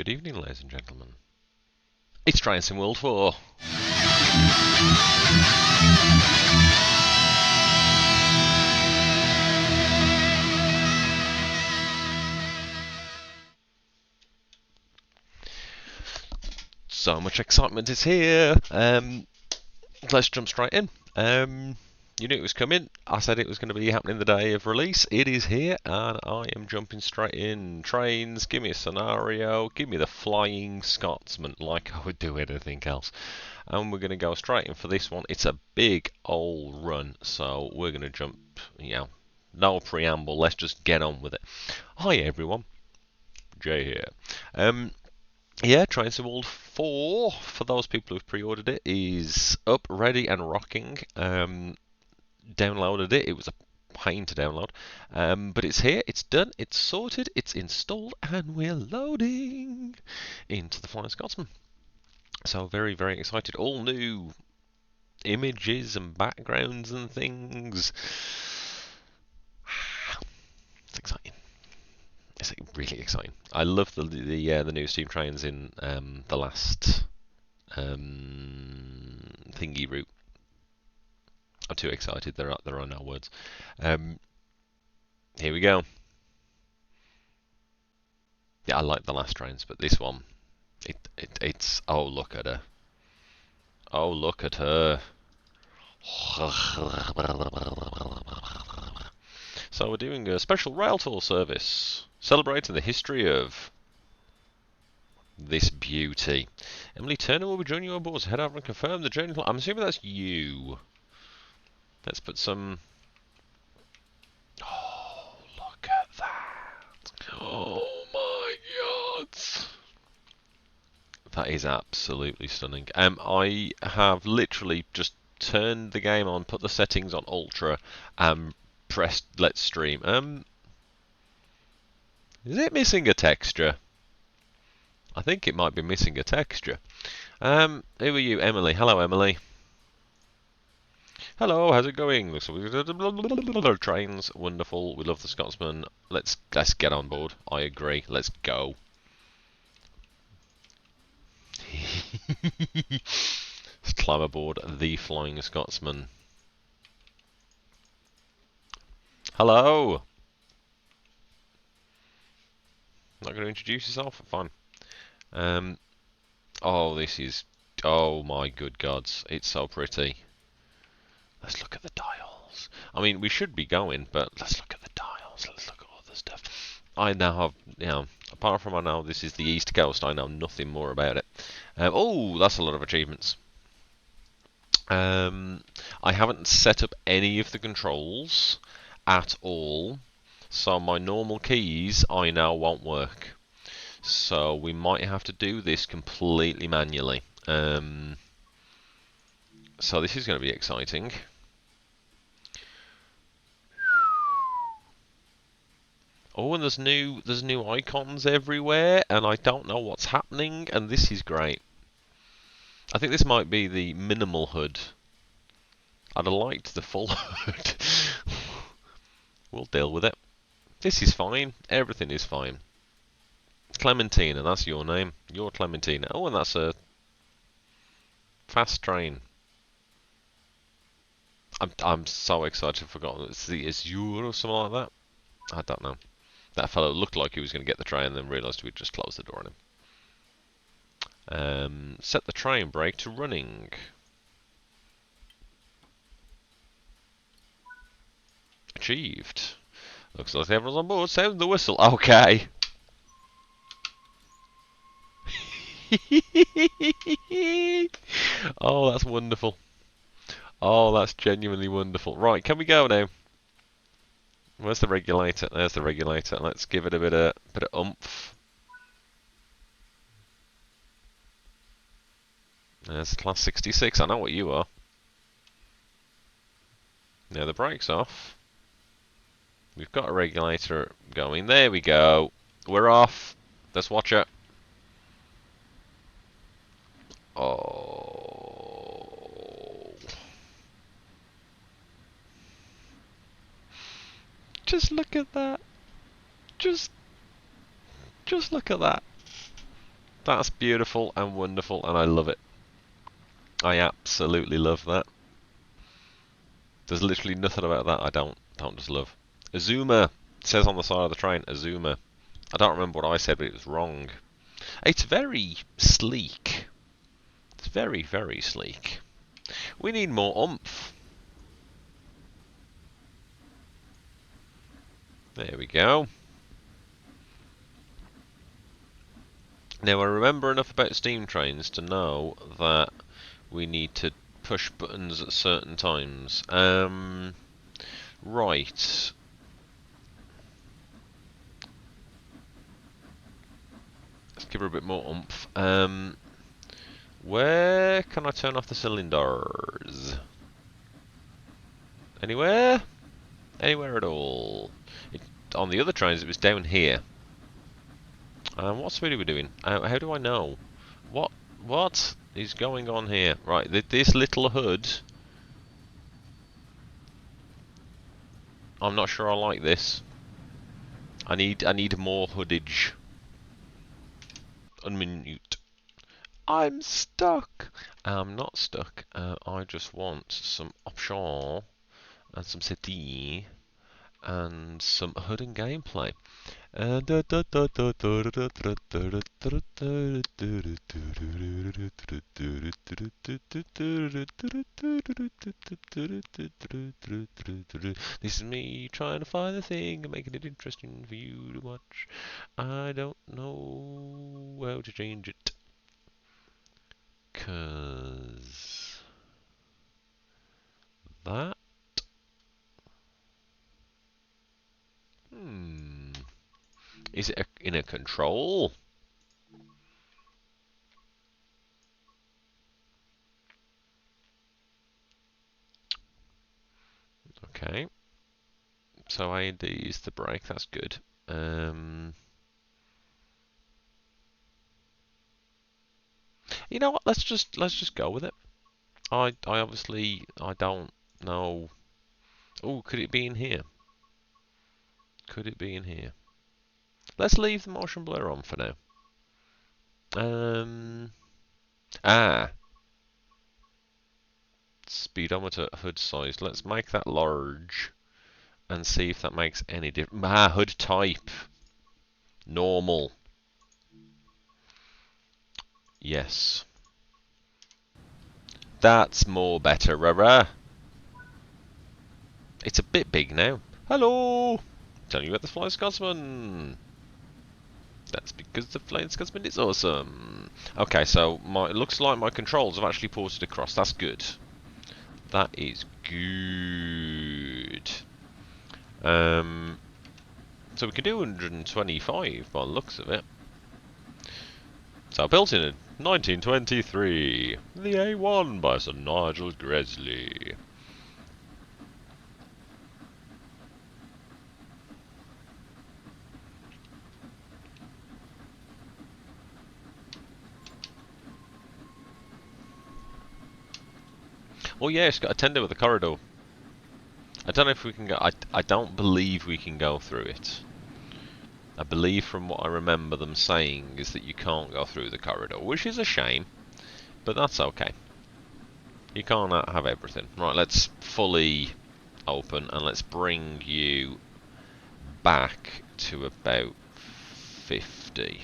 Good evening, ladies and gentlemen. It's Train Sim World 4. So much excitement is here. Let's jump straight in. You knew it was coming. I said it was going to be happening the day of release. It is here, and I am jumping straight in. Trains, give me a scenario, give me the Flying Scotsman, like I would do anything else. And we're going to go straight in for this one. It's a big old run, so we're going to jump, no preamble, let's just get on with it. Hi everyone, Jay here. Yeah, Train Sim World 4, for those people who've pre-ordered it, is up, ready and rocking. Downloaded it. It was a pain to download. But it's here, it's done, it's sorted, it's installed, and we're loading into the Flying Scotsman. So very, very excited. All new images and backgrounds and things. It's exciting. It's really exciting. I love the new steam trains in the last thingy route. I'm too excited. There are no words. Here we go. Yeah, I like the last trains, but this one, it's oh, look at her. Oh, look at her. So we're doing a special rail tour service, celebrating the history of this beauty. Emily Turner will be joining you on board. So head over and confirm the journey. I'm assuming that's you. Let's put some. Oh, look at that! Oh my God! That is absolutely stunning. I have literally just turned the game on, put the settings on ultra, and pressed let's stream. Is it missing a texture? I think it might be missing a texture. Who are you, Emily? Hello, Emily. Hello, how's it going? Trains, wonderful. We love the Scotsman. Let's get on board. I agree. Let's go. Let's climb aboard the Flying Scotsman. Hello. Not going to introduce yourself? Fine. Oh, this is. Oh my good gods! It's so pretty. Let's look at the dials. I mean, we should be going, but let's look at the dials. Let's look at all the stuff. I now have, apart from I know this is the East Coast, I know nothing more about it. Oh, that's a lot of achievements. I haven't set up any of the controls at all, so my normal keys I know won't work. So we might have to do this completely manually. So this is going to be exciting. Oh, and there's new icons everywhere, and I don't know what's happening, and this is great. I think this might be the minimal HUD. I'd have liked the full HUD. We'll deal with it. This is fine. Everything is fine. Clementina, that's your name. You're Clementina. Oh, and that's a fast train. I'm so excited. I've forgotten. It's the Azure or something like that. I don't know. That fellow looked like he was going to get the train and then realised we'd just closed the door on him. Set the train brake to running. Achieved. Looks like everyone's on board. Sound the whistle. Okay. Oh, that's wonderful. Oh, that's genuinely wonderful. Right, can we go now? Where's the regulator? There's the regulator. Let's give it a bit of oomph. There's class 66. I know what you are. Now the brake's off. We've got a regulator going. There we go. We're off. Let's watch it. Oh. Just look at that. Just look at that. That's beautiful and wonderful, and I love it. I absolutely love that. There's literally nothing about that I don't just love. Azuma, it says on the side of the train, Azuma. I don't remember what I said, but it was wrong. It's very sleek. It's very, very sleek. We need more oomph. There we go. Now I remember enough about steam trains to know that we need to push buttons at certain times. Right. Let's give her a bit more oomph. Where can I turn off the cylinders? Anywhere? Anywhere at all. On the other trains it was down here. What speed are we doing? How do I know? What is going on here? Right, this little hood. I'm not sure I like this. I need more hoodage. Unminute. I'm stuck. I'm not stuck. I just want some option and some city and some hood and gameplay. This is me trying to find the thing and making it interesting for you to watch. I don't know how to change it. 'Cause that. Is it in a control? Okay. So A&D is the brake. That's good. You know what? Let's just go with it. I obviously I don't know. Oh, could it be in here? Could it be in here? Let's leave the motion blur on for now. Speedometer hood size. Let's make that large and see if that makes any difference. Hood type. Normal. Yes. That's more better, Rara. It's a bit big now. Hello! Telling you about the Flying Scotsman. That's because the Flying Scotsman is awesome. Okay, so it looks like my controls have actually ported across. That's good. That is good. So we can do 125 by the looks of it. So built in 1923, the A1 by Sir Nigel Gresley. Oh yeah, it's got a tender with a corridor. I don't know if we can go. I don't believe we can go through it. I believe from what I remember them saying is that you can't go through the corridor, which is a shame, but that's okay. You can't have everything. Right, let's fully open and let's bring you back to about 50.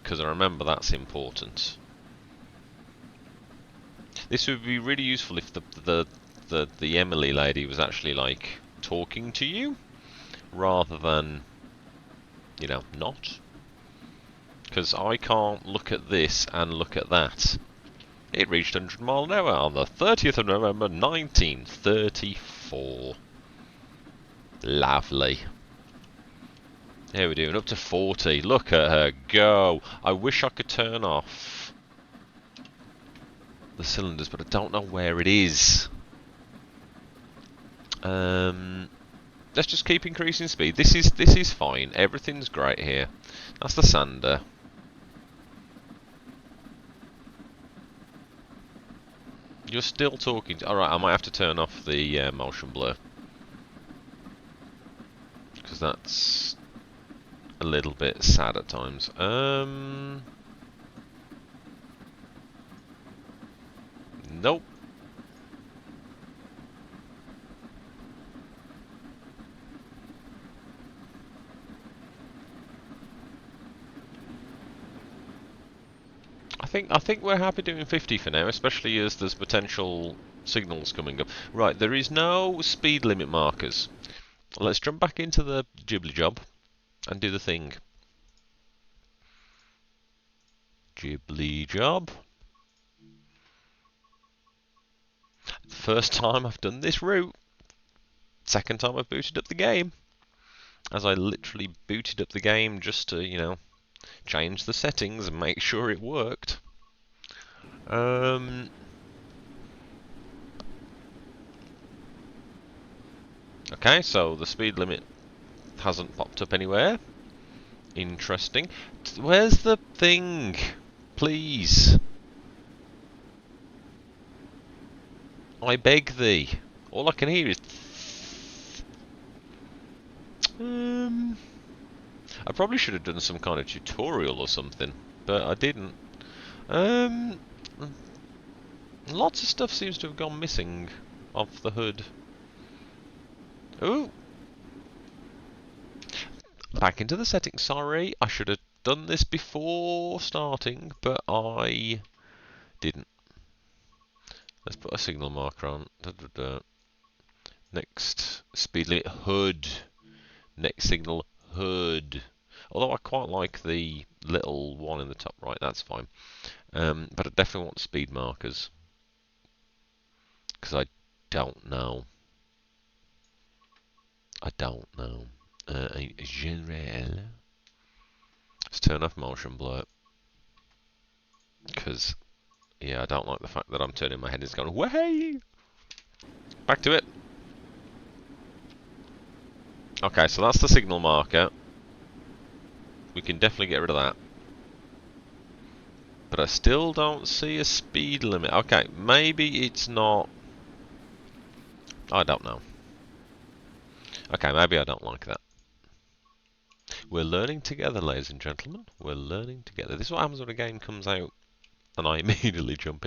Because I remember that's important. This would be really useful if the Emily lady was actually like talking to you rather than, you know, not. Because I can't look at this and look at that. It reached 100 miles an hour on the 30th of November 1934. Lovely. Here we're doing up to 40. Look at her go. I wish I could turn off the cylinders, but I don't know where it is. Let's just keep increasing speed. This is fine. Everything's great here. That's the sander. You're still talking. Alright, I might have to turn off the motion blur. Because that's a little bit sad at times. Nope. I think we're happy doing 50 for now, especially as there's potential signals coming up. Right, there is no speed limit markers. Let's jump back into the Ghibli job and do the thing. Ghibli job. First time I've done this route. Second time I've booted up the game. As I literally booted up the game just to, you know, change the settings and make sure it worked. Okay, so the speed limit hasn't popped up anywhere. Interesting. Where's the thing? Please. I beg thee. All I can hear is... I probably should have done some kind of tutorial or something, but I didn't. Lots of stuff seems to have gone missing off the hood. Ooh! Back into the settings, sorry. I should have done this before starting, but I didn't. Let's put a signal marker on. Next, speed limit hood. Next signal hood. Although I quite like the little one in the top right, that's fine. But I definitely want speed markers. Because I don't know. I don't know. General. Let's turn off motion blur. Because, yeah, I don't like the fact that I'm turning my head and it's going, way! Back to it. Okay, so that's the signal marker. We can definitely get rid of that. But I still don't see a speed limit. Okay, maybe it's not... I don't know. Okay, maybe I don't like that. We're learning together, ladies and gentlemen. We're learning together. This is what happens when a game comes out and I immediately jump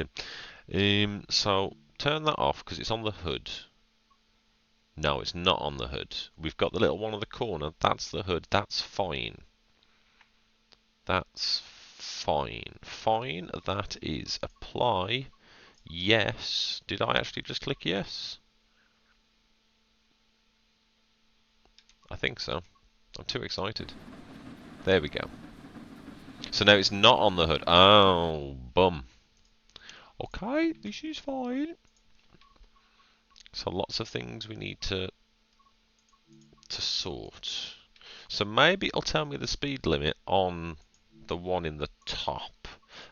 in. So, turn that off because it's on the hood. No, it's not on the hood. We've got the little one on the corner. That's the hood. That's fine. That's fine. Fine. That is apply. Yes. Did I actually just click yes? I think so. I'm too excited. There we go. So now it's not on the hood. Oh, bum. Okay, this is fine. So lots of things we need to sort. So maybe it'll tell me the speed limit on the one in the top.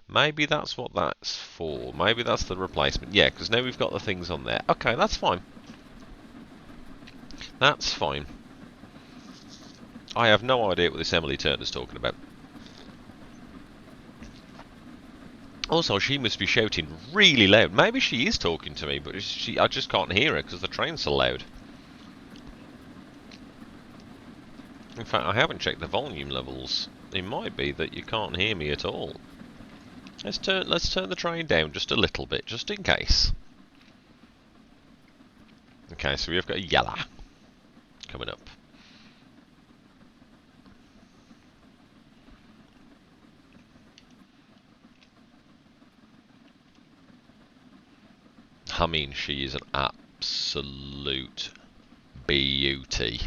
Maybe that's what that's for. Maybe that's the replacement. Yeah, because now we've got the things on there. Okay, that's fine. That's fine. I have no idea what this Emily Turner's talking about. Also, she must be shouting really loud. Maybe she is talking to me, but I just can't hear her because the train's so loud. In fact, I haven't checked the volume levels. It might be that you can't hear me at all. Let's turn the train down just a little bit, just in case. Okay, so we've got a yellow coming up. I mean, she is an absolute beauty.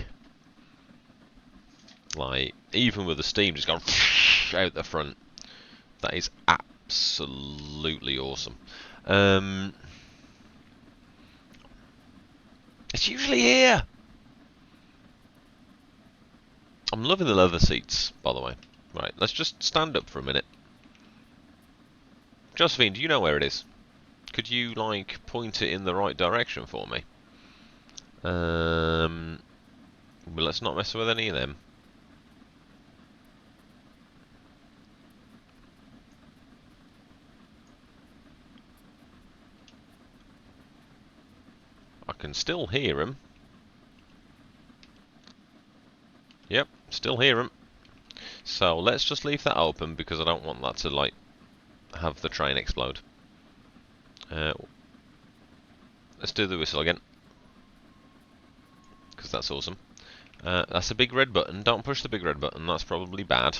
Like, even with the steam just going out the front, that is absolutely awesome. It's usually here. I'm loving the leather seats, by the way. Right, let's just stand up for a minute. Josephine, do you know where it is? Could you, like, point it in the right direction for me? But let's not mess with any of them. I can still hear him. Yep, still hear him. So let's just leave that open because I don't want that to like have the train explode. Let's do the whistle again because that's awesome. That's a big red button. Don't push the big red button. That's probably bad.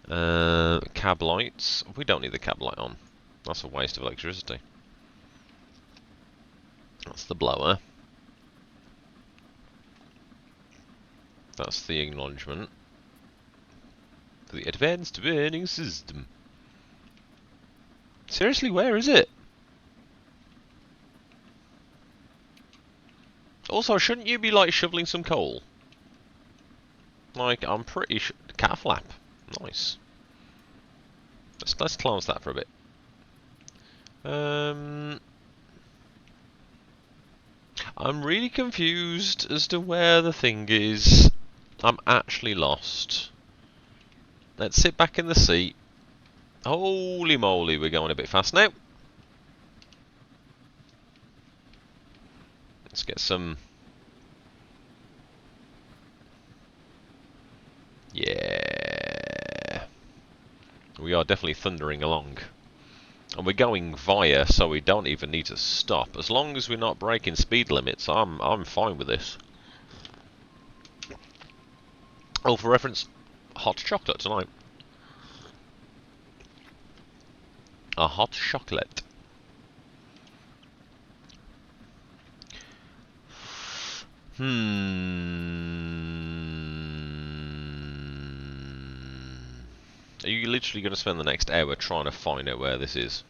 Cab lights. We don't need the cab light on. That's a waste of electricity. That's the blower. That's the acknowledgement. The advanced warning system. Seriously, where is it? Also, shouldn't you be like shoveling some coal? Like, I'm pretty sure. Cat flap. Nice. Let's close that for a bit. I'm really confused as to where the thing is. I'm actually lost. Let's sit back in the seat. Holy moly, we're going a bit fast now. Let's get some... Yeah. We are definitely thundering along. And we're going via, so we don't even need to stop. As long as we're not breaking speed limits, I'm fine with this. Oh, for reference, hot chocolate tonight. A hot chocolate. Are you literally going to spend the next hour trying to find out where this is?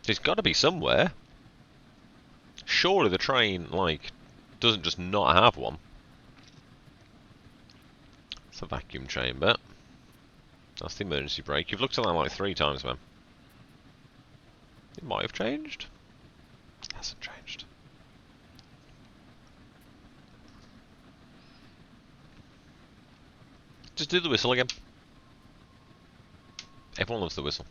There's got to be somewhere. Surely the train, like, doesn't just not have one. It's a vacuum chamber. That's the emergency brake. You've looked at that like 3 times, man. It might have changed. It hasn't changed. Just do the whistle again. Everyone loves the whistle.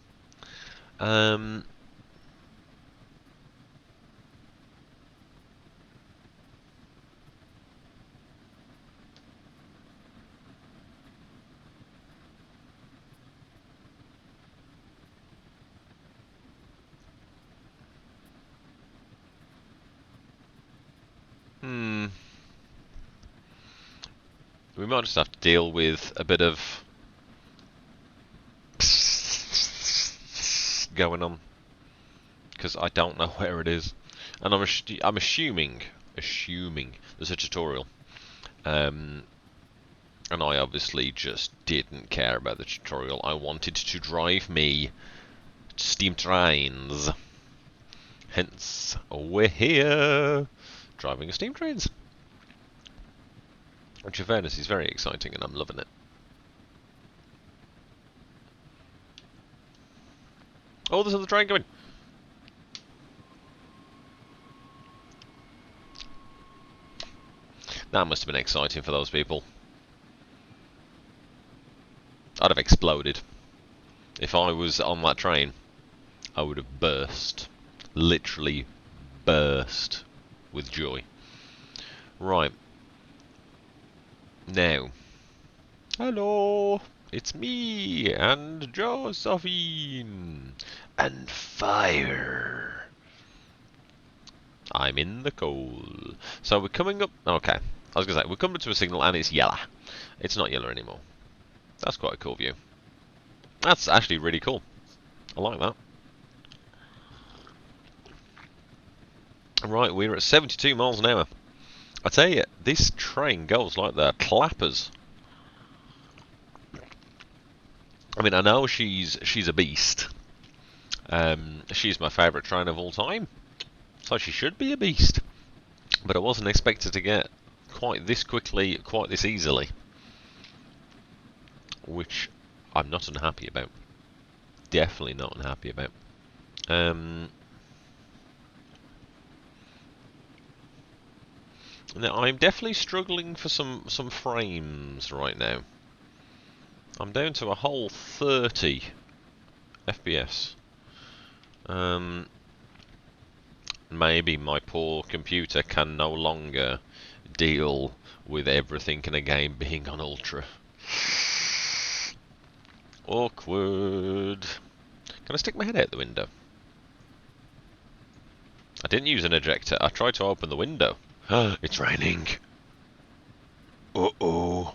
We might just have to deal with a bit of going on because I don't know where it is, and I'm assuming there's a tutorial, and I obviously just didn't care about the tutorial. I wanted to drive me steam trains, hence we're here driving steam trains. Which, in fairness, is very exciting, and I'm loving it. Oh, there's another train going! That must have been exciting for those people. I'd have exploded. If I was on that train, I would have burst. Literally burst with joy. Right. Now, hello, it's me and Josephine and fire. I'm in the coal. So we're coming up. Okay, I was gonna say we're coming to a signal and it's yellow. It's not yellow anymore. That's quite a cool view. That's actually really cool. I like that. Right, we're at 72 miles an hour. I tell you, this train goes like the clappers. I mean, I know she's a beast. She's my favourite train of all time, so she should be a beast. But I wasn't expected to get quite this quickly, quite this easily, which I'm not unhappy about. Definitely not unhappy about. Now, I'm definitely struggling for some frames right now. I'm down to a whole 30 FPS. Maybe my poor computer can no longer deal with everything in a game being on ultra. Awkward. Can I stick my head out the window? I didn't use an ejector. I tried to open the window. It's raining. Uh-oh.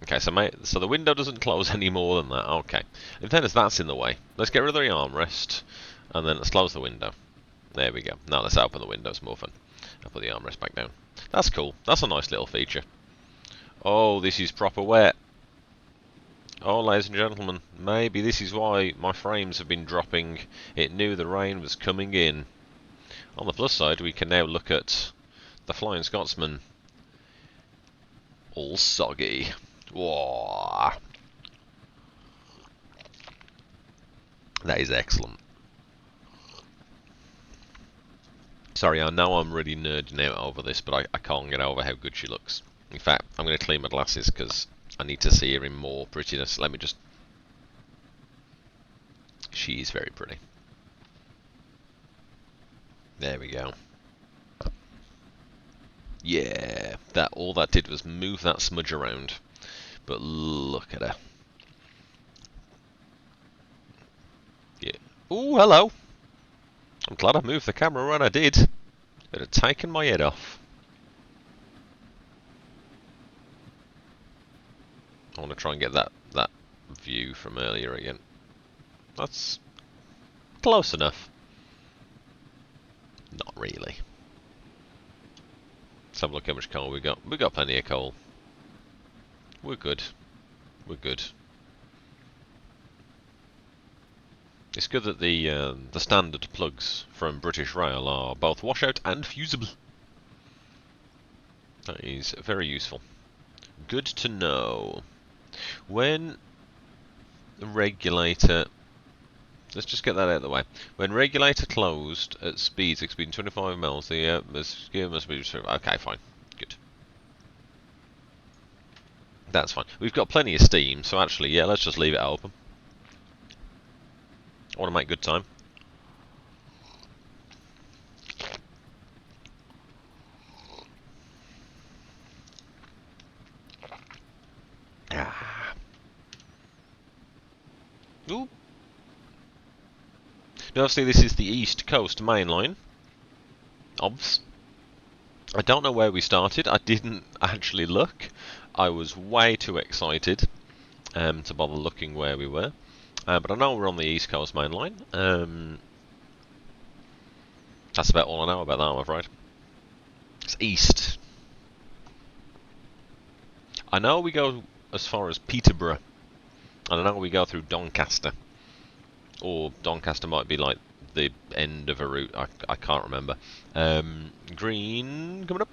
Okay, so the window doesn't close any more than that. Okay. In fairness, that's in the way. Let's get rid of the armrest, and then let's close the window. There we go. Now let's open the window. It's more fun. I'll put the armrest back down. That's cool. That's a nice little feature. Oh, this is proper wet. Oh, ladies and gentlemen, maybe this is why my frames have been dropping. It knew the rain was coming in. On the plus side, we can now look at the Flying Scotsman all soggy. Whoa. That is excellent. Sorry, I know I'm really nerding out over this, but I can't get over how good she looks. In fact, I'm going to clean my glasses because I need to see her in more prettiness. Let me just... She's very pretty. There we go. Yeah, all that did was move that smudge around. But look at her. Yeah. Ooh, hello. I'm glad I moved the camera when I did. It had taken my head off. I want to try and get that view from earlier again. That's close enough. Not really. Let's have a look how much coal we got. We got plenty of coal. We're good. We're good. It's good that the standard plugs from British Rail are both washout and fusible. That is very useful. Good to know. When the regulator... Let's just get that out of the way. When regulator closed at speeds exceeding 25 mils, the atmosphere must be... Okay, fine. Good. That's fine. We've got plenty of steam, so actually, yeah, let's just leave it open. I want to make good time. Ah. Ooh. Now, obviously, this is the East Coast main line. Obvs. I don't know where we started. I didn't actually look. I was way too excited to bother looking where we were. But I know we're on the East Coast main line. That's about all I know about that, I'm afraid. It's east. I know we go as far as Peterborough. And I know we go through Doncaster. Or Doncaster might be like the end of a route. I can't remember. Green coming up.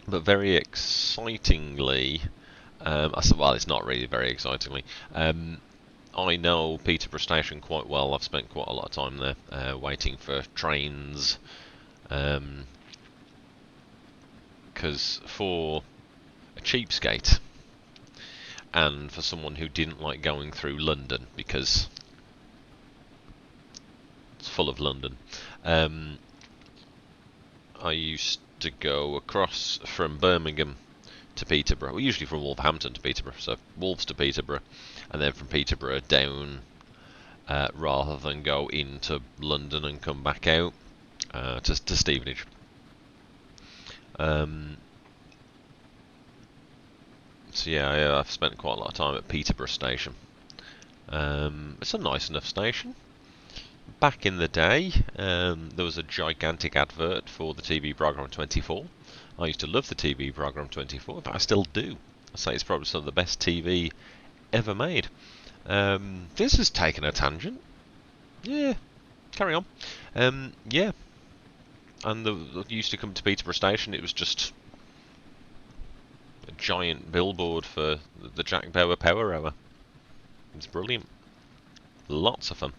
But very excitingly... well, it's not really very excitingly. I know Peterborough Station quite well. I've spent quite a lot of time there waiting for trains. Because for a cheapskate, and for someone who didn't like going through London, because it's full of London, I used to go across from Birmingham to Peterborough, well, usually from Wolverhampton to Peterborough, so Wolves to Peterborough, and then from Peterborough down, rather than go into London and come back out to Stevenage. So yeah, I've spent quite a lot of time at Peterborough Station. It's a nice enough station. Back in the day, there was a gigantic advert for the TV programme 24. I used to love the TV programme 24, but I still do. I say it's probably some of the best TV ever made. This has taken a tangent. Yeah, carry on. Yeah, and the used to come to Peterborough Station. It was just a giant billboard for the Jack Bauer Power Hour. It's brilliant. Lots of fun.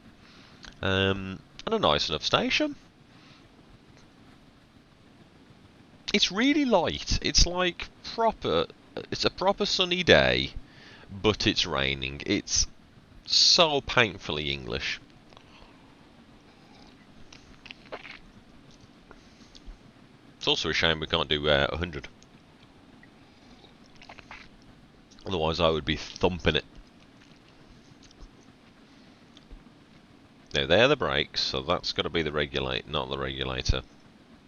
And a nice enough station. It's really light. It's like proper... It's a proper sunny day, but it's raining. It's so painfully English. It's also a shame we can't do 100. Otherwise I would be thumping it. Now they're the brakes, so that's got to be the regulator, not the regulator.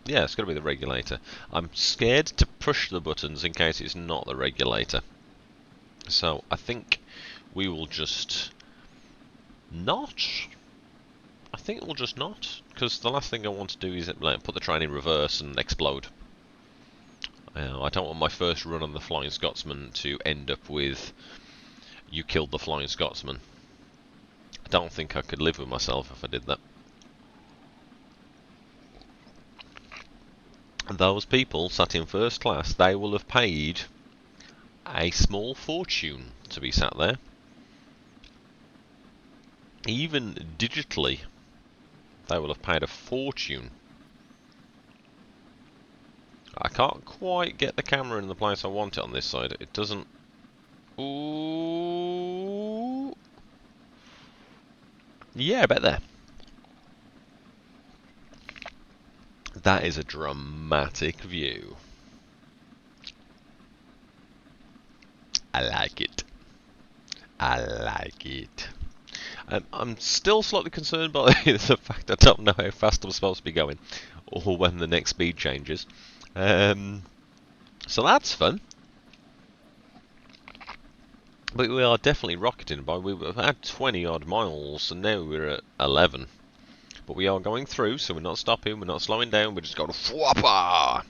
Yeah, it's got to be the regulator. I'm scared to push the buttons in case it's not the regulator. So I think we will just not. I think we'll just not, because the last thing I want to do is put the train in reverse and explode. I don't want my first run on the Flying Scotsman to end up with you killed the Flying Scotsman. I don't think I could live with myself if I did that. Those people sat in first class, they will have paid a small fortune to be sat there. Even digitally, they will have paid a fortune. I can't quite get the camera in the place I want it on this side. It doesn't... Ooh... Yeah, about there. That is a dramatic view. I like it. I like it. I'm still slightly concerned by the fact I don't know how fast I'm supposed to be going, or when the next speed changes. So that's fun. But we are definitely rocketing by. We've had 20 odd miles, and now we're at 11. But we are going through, so we're not stopping, we're not slowing down, we're just going whopper!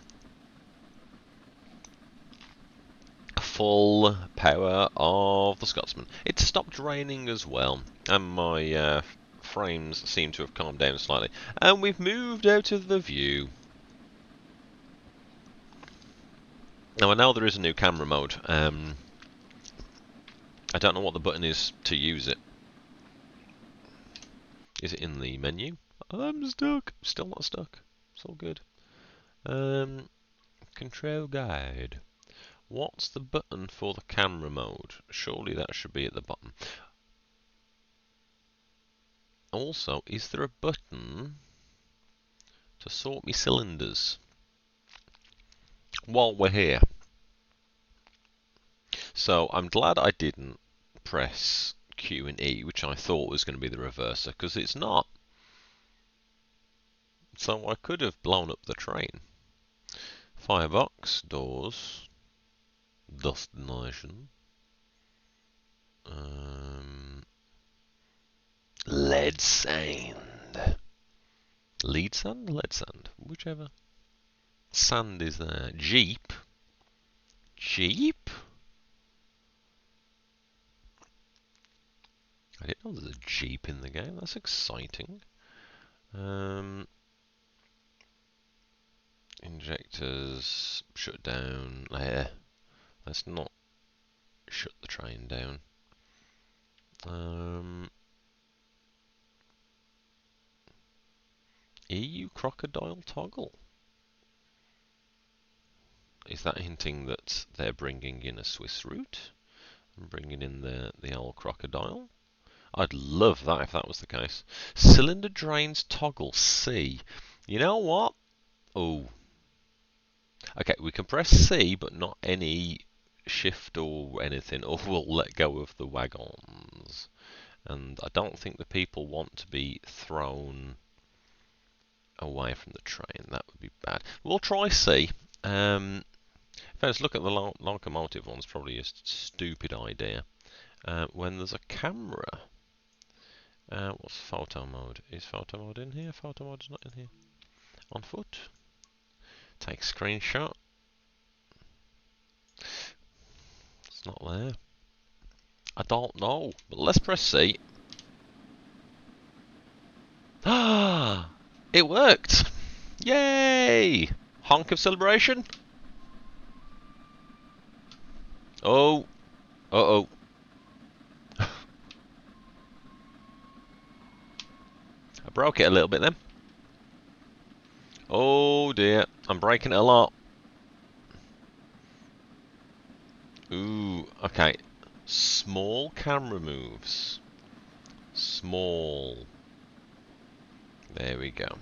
Full power of the Scotsman. It stopped raining as well, and my frames seem to have calmed down slightly. And we've moved out of the view. Now I know there is a new camera mode. I don't know what the button is to use it. Is it in the menu? I'm stuck. Still not stuck. It's all good. Control guide. What's the button for the camera mode? Surely that should be at the bottom. Also, is there a button to sort me cylinders while we're here? So I'm glad I didn't press Q and E, which I thought was going to be the reverser, because it's not. So I could have blown up the train. Firebox, doors, destination, lead sand. Lead sand? Lead sand. Whichever. Sand is there. Jeep. Jeep? I didn't know there's a Jeep in the game. That's exciting. Injectors. Shut down. There. Let's not shut the train down. EU crocodile toggle. Is that hinting that they're bringing in a Swiss route and bringing in the old crocodile? I'd love that if that was the case. Cylinder drains toggle C. You know what? Oh. Okay, we can press C, but not any shift or anything, or we'll let go of the wagons. And I don't think the people want to be thrown away from the train. That would be bad. We'll try C. First, look at the locomotive one's probably a stupid idea. When there's a camera, what's photo mode? Is photo mode in here? Photo mode's not in here. On foot. Take screenshot. It's not there. I don't know, but let's press C. Ah, it worked! Yay! Honk of celebration. Oh, uh-oh. I broke it a little bit then. Oh dear, I'm breaking it a lot. Ooh, okay. Small camera moves. Small. There we go.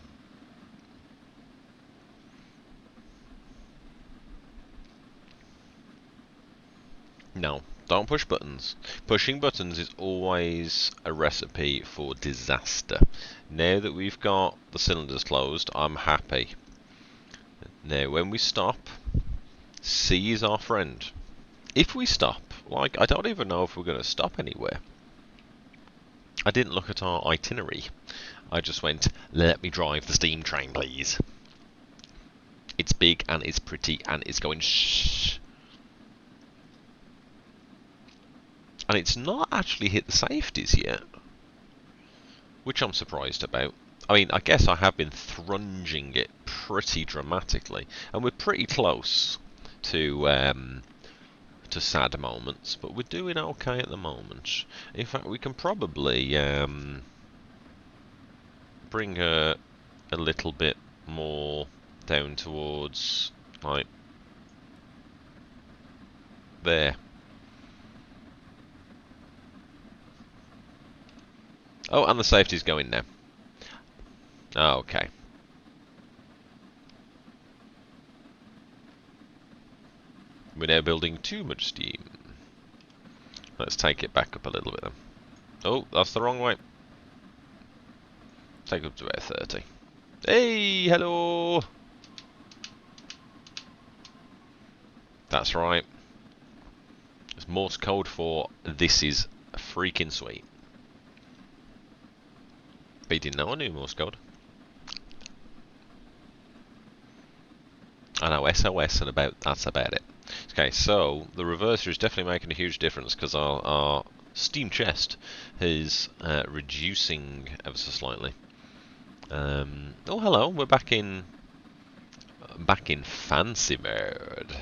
No, don't push buttons. Pushing buttons is always a recipe for disaster. Now that we've got the cylinders closed, I'm happy. Now, when we stop, C is our friend. If we stop, like, I don't even know if we're going to stop anywhere. I didn't look at our itinerary. I just went, let me drive the steam train, please. It's big and it's pretty and it's going shh. And it's not actually hit the safeties yet, which I'm surprised about. I mean, I guess I have been thrunging it pretty dramatically, and we're pretty close to sad moments, but we're doing okay at the moment. In fact, we can probably bring her a little bit more down towards, like, there. Oh, and the safety's going now. Oh, okay. We're now building too much steam. Let's take it back up a little bit then. Oh, that's the wrong way. Take it up to about 30. Hey, hello! That's right. It's Morse code for this is freaking sweet. But you didn't know I knew Morse code. I know SOS and that's about it. Okay, so the reverser is definitely making a huge difference because our steam chest is reducing ever so slightly. Oh, hello, we're back in fancy mode.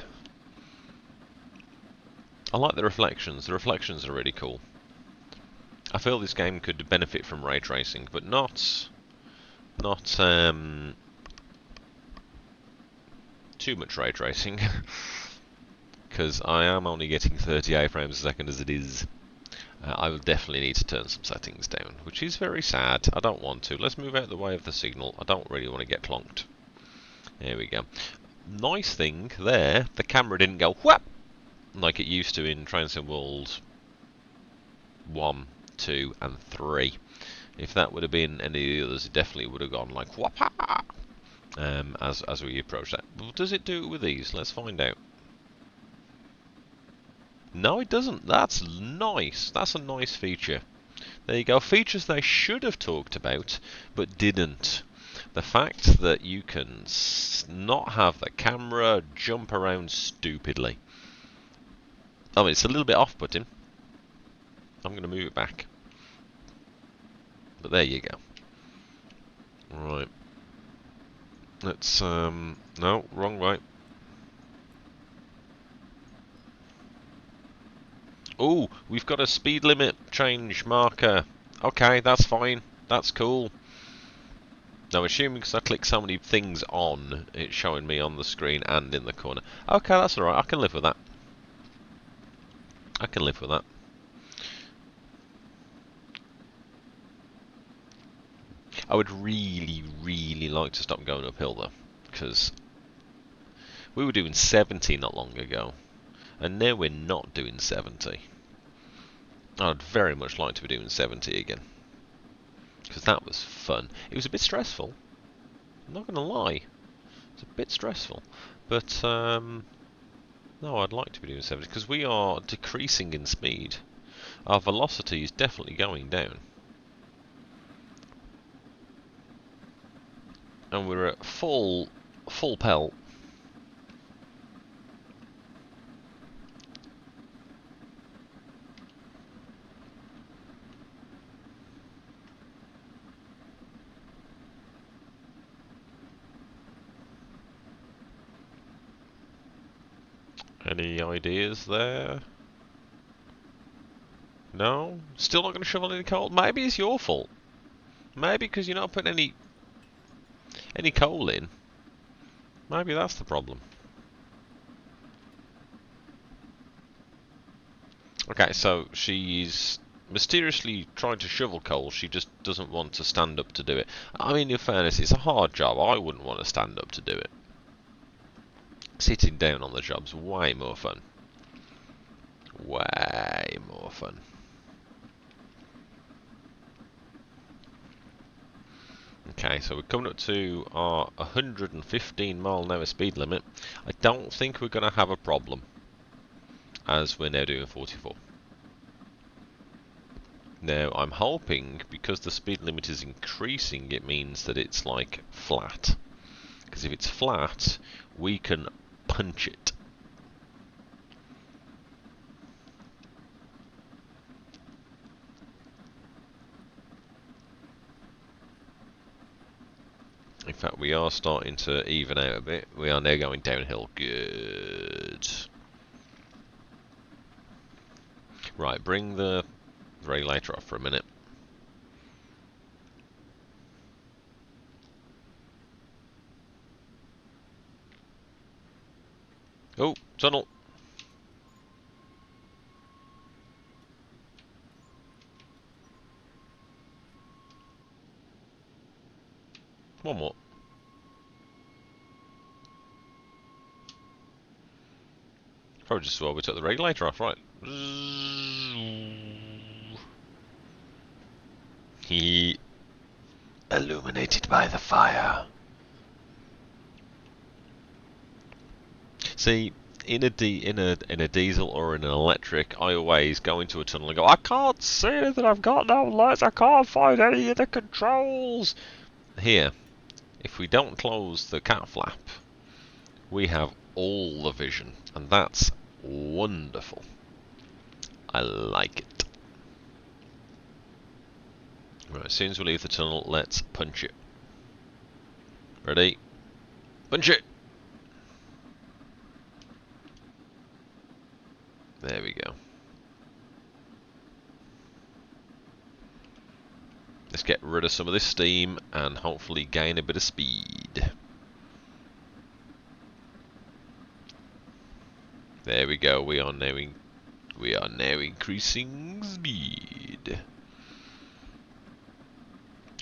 I like the reflections. The reflections are really cool. I feel this game could benefit from ray tracing, but not too much ray tracing, because I am only getting 38 frames a second as it is. I will definitely need to turn some settings down, which is very sad. I don't want to. Let's move out of the way of the signal. I don't really want to get clonked. There we go. Nice thing there, the camera didn't go whap like it used to in Train Sim World 1, 2 and 3. If that would have been any of the others, it definitely would have gone like whapa as we approach that. But does it do it with these? Let's find out. No, it doesn't. That's nice. That's a nice feature. There you go. Features they should have talked about, but didn't. The fact that you can not have the camera jump around stupidly. I mean, it's a little bit off-putting. I'm going to move it back. But there you go. Right. Let's, no, wrong way. Oh, we've got a speed limit change marker. Okay, that's fine. That's cool. Now, assuming because I click so many things on, it's showing me on the screen and in the corner. Okay, that's alright. I can live with that. I can live with that. I would really, really like to stop going uphill though, because we were doing 70 not long ago, and now we're not doing 70. I'd very much like to be doing 70 again, because that was fun. It was a bit stressful, I'm not going to lie. It's a bit stressful, but no, I'd like to be doing 70, because we are decreasing in speed. Our velocity is definitely going down. And we're at full pelt. Any ideas there? No? Still not going to shovel any coal? Maybe it's your fault. Maybe because you're not putting any coal in. Maybe that's the problem. Okay, so she's mysteriously trying to shovel coal. She just doesn't want to stand up to do it. I mean, in fairness, it's a hard job. I wouldn't want to stand up to do it. Sitting down on the job's way more fun. way more fun. Okay, so we're coming up to our 115-mile-an-hour speed limit. I don't think we're going to have a problem, as we're now doing 44. Now, I'm hoping, because the speed limit is increasing, it means that it's like flat. Because if it's flat, we can punch it. In fact, we are starting to even out a bit. We are now going downhill. Good. Right, bring the regulator off for a minute. Oh, tunnel. One more. Probably just while we took the regulator off, right? He illuminated by the fire. See, in a diesel or in an electric, I always go into a tunnel and go, I can't see anything, I've got no lights, I can't find any of the controls. Here, if we don't close the cat flap, we have all the vision, and that's wonderful. I like it. Right, as soon as we leave the tunnel, let's punch it. Ready? Punch it! There we go. Let's get rid of some of this steam and hopefully gain a bit of speed. There we go. We are now increasing speed.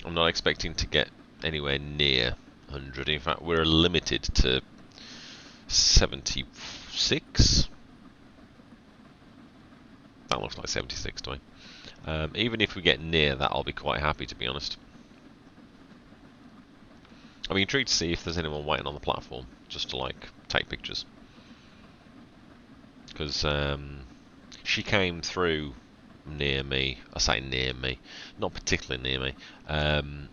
I'm not expecting to get anywhere near 100. In fact, we're limited to 76. That looks like 76 to me. Even if we get near that, I'll be quite happy, to be honest. I'm intrigued to see if there's anyone waiting on the platform, just to, like, take pictures. Because she came through near me. I say near me, not particularly near me.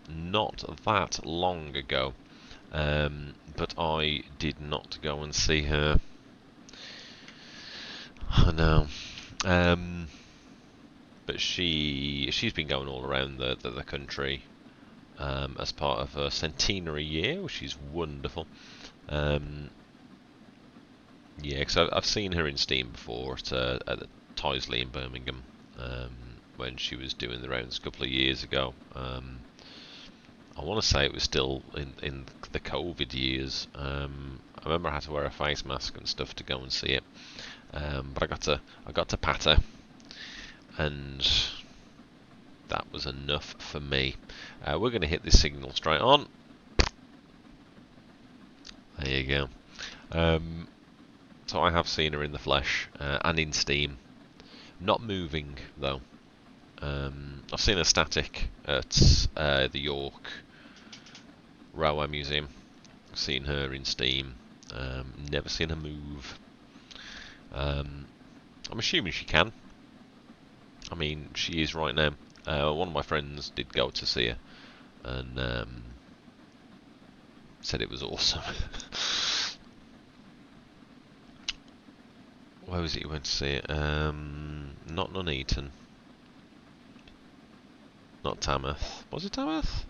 Not that long ago. But I did not go and see her. I know. But she's been going all around the country as part of her centenary year, which is wonderful. Yeah, because I've seen her in Steam before at the Tysley in Birmingham when she was doing the rounds a couple of years ago. I want to say it was still in the COVID years. I remember I had to wear a face mask and stuff to go and see it. But I got to pat her, and that was enough for me. We're going to hit this signal straight on. There you go. So I have seen her in the flesh and in Steam. Not moving though. I've seen her static at the York Railway Museum. I've seen her in Steam. Never seen her move. I'm assuming she can. I mean, she is right now. One of my friends did go to see her and said it was awesome. Where was it you went to see it? Not Nuneaton. Not Tamworth. Was it Tamworth?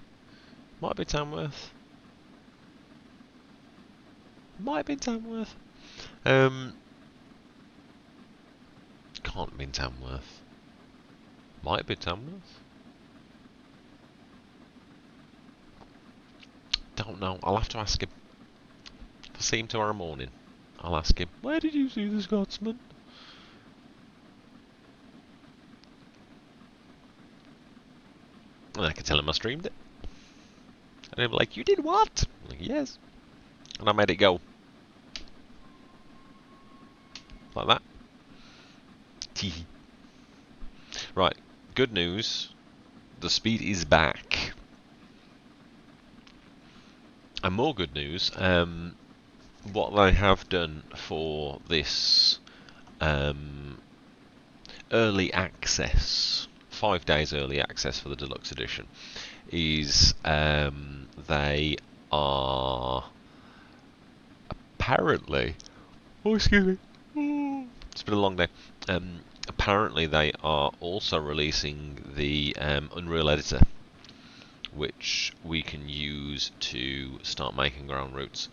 Might be Tamworth. Might be Tamworth. Can't be Tamworth. Might be Tamworth. Don't know. I'll have to ask him. If I see him tomorrow morning, I'll ask him, where did you see the Scotsman? And I can tell him I streamed it. And he'll be like, you did what? I'm like, yes. And I made it go. Like that. Right, good news. The speed is back. And more good news, what they have done for this early access, 5 days early access for the deluxe edition, is they are apparently, oh excuse me, it's been a long day. Apparently they are also releasing the Unreal Editor, which we can use to start making our own routes.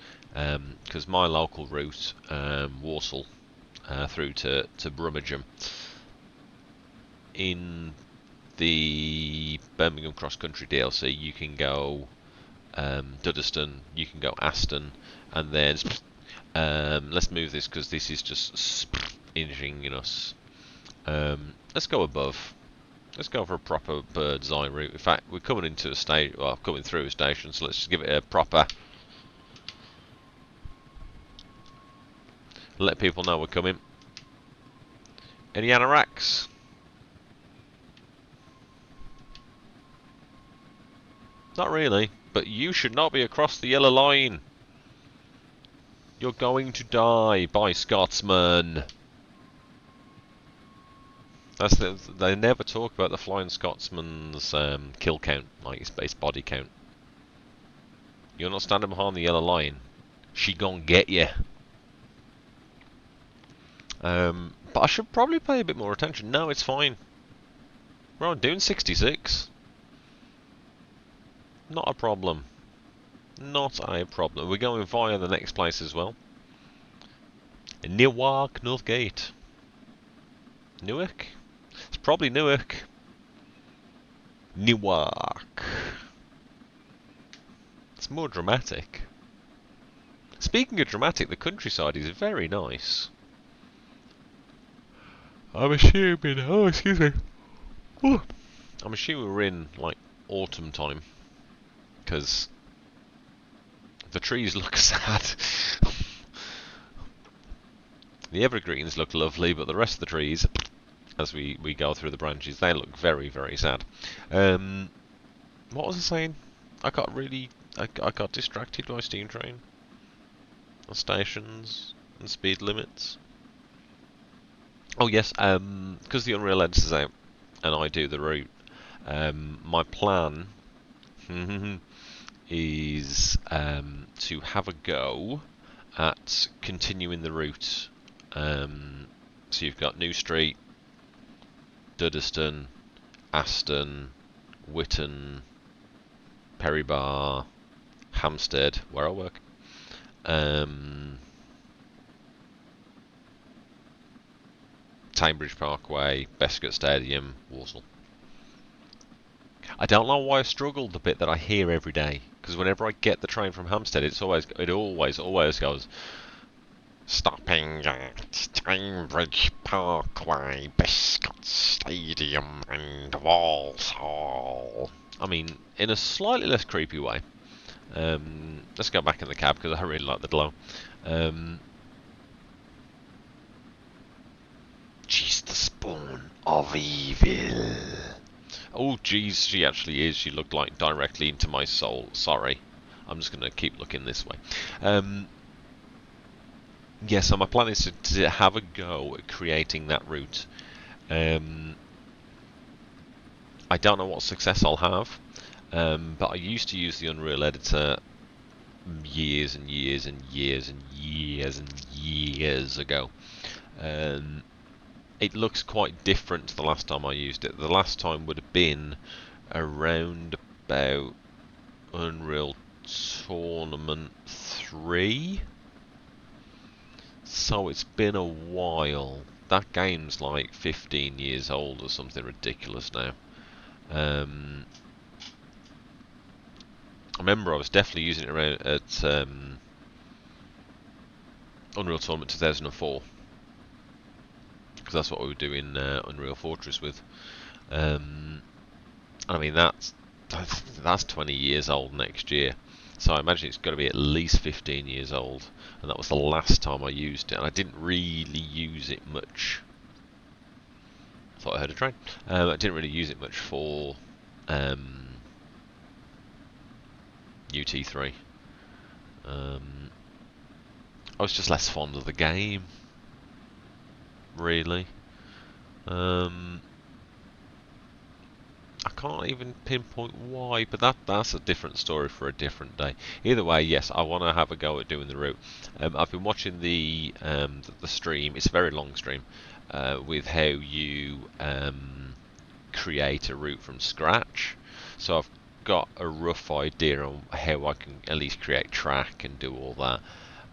Because my local route, Walsall, through to Brummagem, in the Birmingham Cross Country DLC, you can go Duddeston, you can go Aston, and then let's move this because this is just inching us. Let's go above. Let's go for a proper bird's eye route. In fact, we're coming into a station, well, coming through a station, so let's just give it a proper. Let people know we're coming. Any anoraks? Not really, but you should not be across the yellow line. You're going to die by Scotsman. They never talk about the Flying Scotsman's kill count, like his base body count. You're not standing behind the yellow line. She gon' get you. But I should probably pay a bit more attention. No, it's fine. We're doing 66. Not a problem. Not a problem. We're going via the next place as well. Newark, Northgate. Newark? It's probably Newark. Newark. It's more dramatic. Speaking of dramatic, the countryside is very nice. I'm assuming. Oh, excuse me. Ooh. I'm assuming we're in like autumn time, because the trees look sad. The evergreens look lovely, but the rest of the trees, as we go through the branches, they look very, very sad. What was I saying? I got distracted by steam train, and stations, and speed limits. Oh yes, because the Unreal Editor's out, and I do the route. My plan is to have a go at continuing the route. So you've got New Street, Duddeston, Aston, Witton, Perrybar, Hampstead, where I work, Cambridge Parkway, Bescot Stadium, Walsall. I don't know why I struggled the bit that I hear every day, because whenever I get the train from Hampstead, it always goes, stopping at Cambridge Parkway, Bescot Stadium and Walsall. I mean, in a slightly less creepy way. Let's go back in the cab because I really like the glow. She's the spawn of evil. Oh jeez, she actually is. She looked like directly into my soul. Sorry. I'm just going to keep looking this way. Yeah, so my plan is to have a go at creating that route. I don't know what success I'll have, but I used to use the Unreal Editor years and years and years and years and years ago. It looks quite different to the last time I used it. The last time would have been around about Unreal Tournament 3. So it's been a while. That game's like 15 years old or something ridiculous now. I remember I was definitely using it around at Unreal Tournament 2004. Because that's what we were doing Unreal Fortress with. I mean, that's 20 years old next year. So I imagine it's got to be at least 15 years old. And that was the last time I used it. And I didn't really use it much. thought I heard a train. I didn't really use it much for UT3. I was just less fond of the game, really. I can't even pinpoint why, but that's a different story for a different day. Either way, yes, I want to have a go at doing the route. I've been watching the stream. It's a very long stream with how you create a route from scratch. So I've got a rough idea on how I can at least create track and do all that.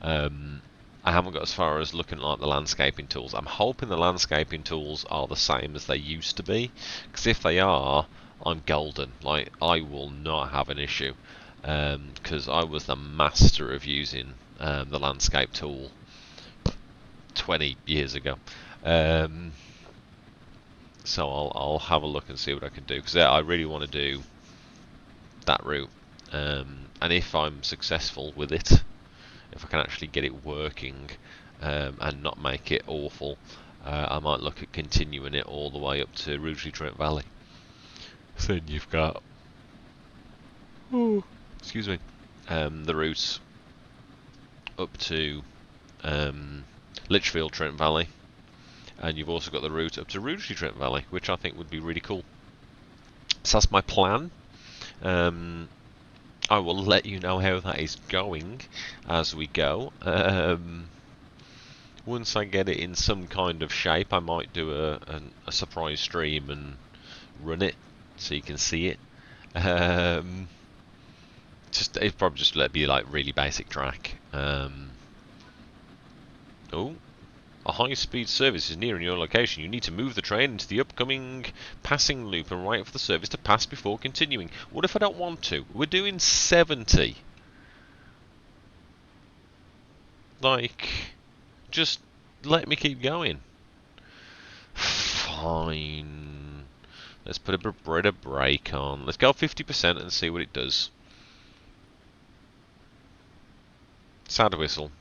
I haven't got as far as looking at the landscaping tools. I'm hoping the landscaping tools are the same as they used to be, because if they are, I'm golden. Like, I will not have an issue, because I was the master of using the landscape tool 20 years ago. So I'll have a look and see what I can do, because I really want to do that route, and if I'm successful with it, if I can actually get it working and not make it awful, I might look at continuing it all the way up to Rugeley Trent Valley. So then you've got, excuse me, the route up to Lichfield Trent Valley, and you've also got the route up to Rugeley Trent Valley, which I think would be really cool. So that's my plan. I will let you know how that is going as we go. Once I get it in some kind of shape, I might do a surprise stream and run it so you can see it. It'd probably just let be like really basic track. Oh, a high-speed service is near in your location. You need to move the train into the upcoming passing loop and wait for the service to pass before continuing. What if I don't want to? We're doing 70. Like, just let me keep going. Fine. Let's put a bit of brake on. Let's go 50% and see what it does. Sad whistle.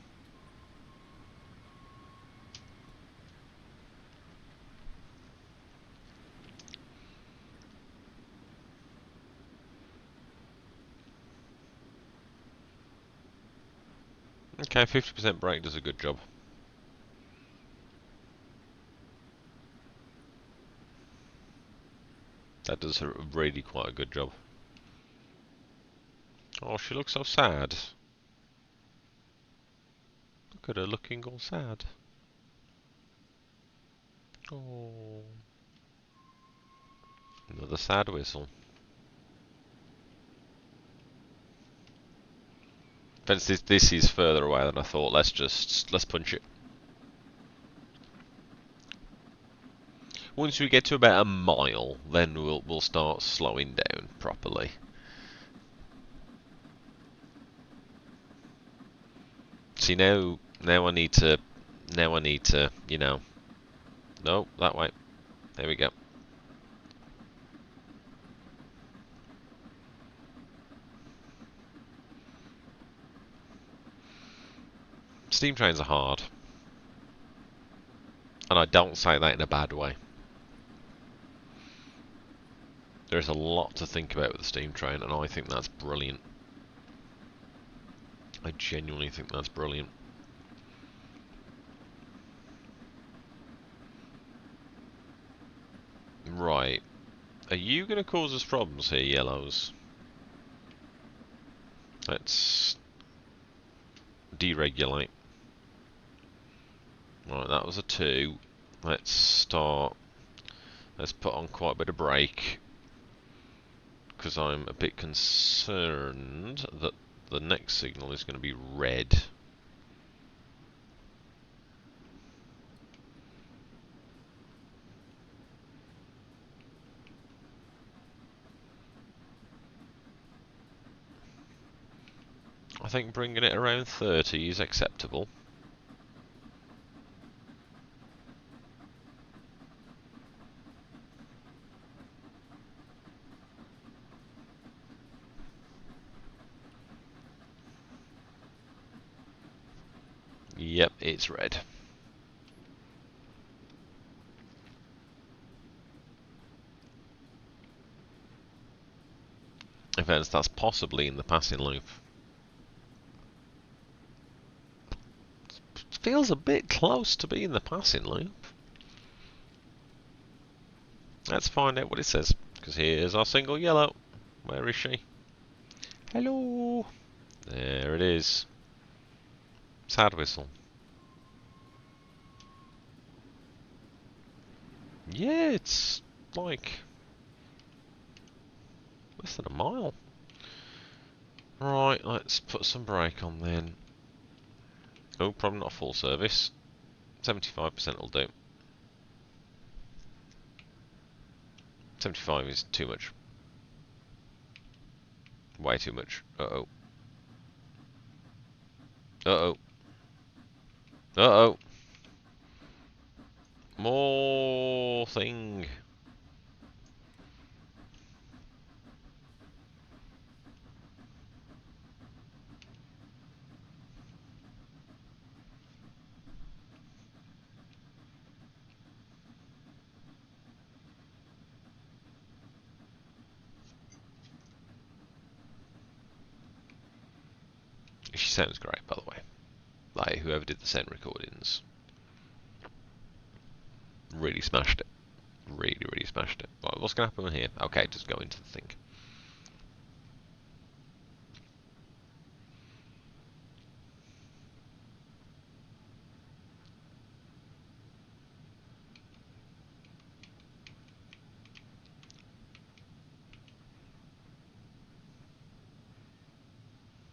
Okay, 50% brake does a good job. That does really quite a good job. Oh, she looks so sad. Look at her looking all sad. Oh. Another sad whistle. This is further away than I thought. Let's punch it. Once we get to about a mile, then we'll start slowing down properly. See, now I need to, you know. No, that way. There we go. Steam trains are hard. And I don't say that in a bad way. There's a lot to think about with the steam train, and I think that's brilliant. I genuinely think that's brilliant. Right. Are you going to cause us problems here, yellows? Let's deregulate. Right, that was a 2. Let's put on quite a bit of brake, because I'm a bit concerned that the next signal is going to be red. I think bringing it around 30 is acceptable. Yep, it's red. fairness, that's possibly in the passing loop. It feels a bit close to being the passing loop. Let's find out what it says, because here's our single yellow. Where is she? Hello! There it is. Sad whistle. Yeah, it's like less than a mile. Right, let's put some brake on then. Oh, probably not full service. 75% will do. 75 is too much. Way too much. Uh-oh. Uh-oh. Uh-oh. More thing. She sounds great, by the way. Like, whoever did the sound recordings really smashed it. Really, really smashed it. Right, what's going to happen here? Okay, just go into the thing.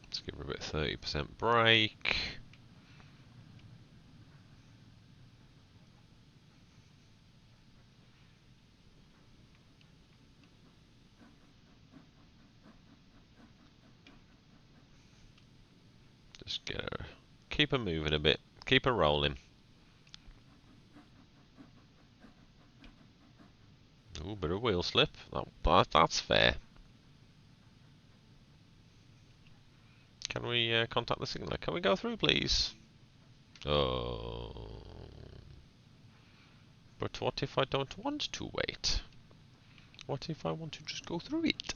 Let's give her a bit 30% brake. Just get her, keep her moving a bit, keep her rolling. Ooh, bit of wheel slip. That's fair. Can we contact the signaller? Can we go through, please? Oh. But what if I don't want to wait? What if I want to just go through it?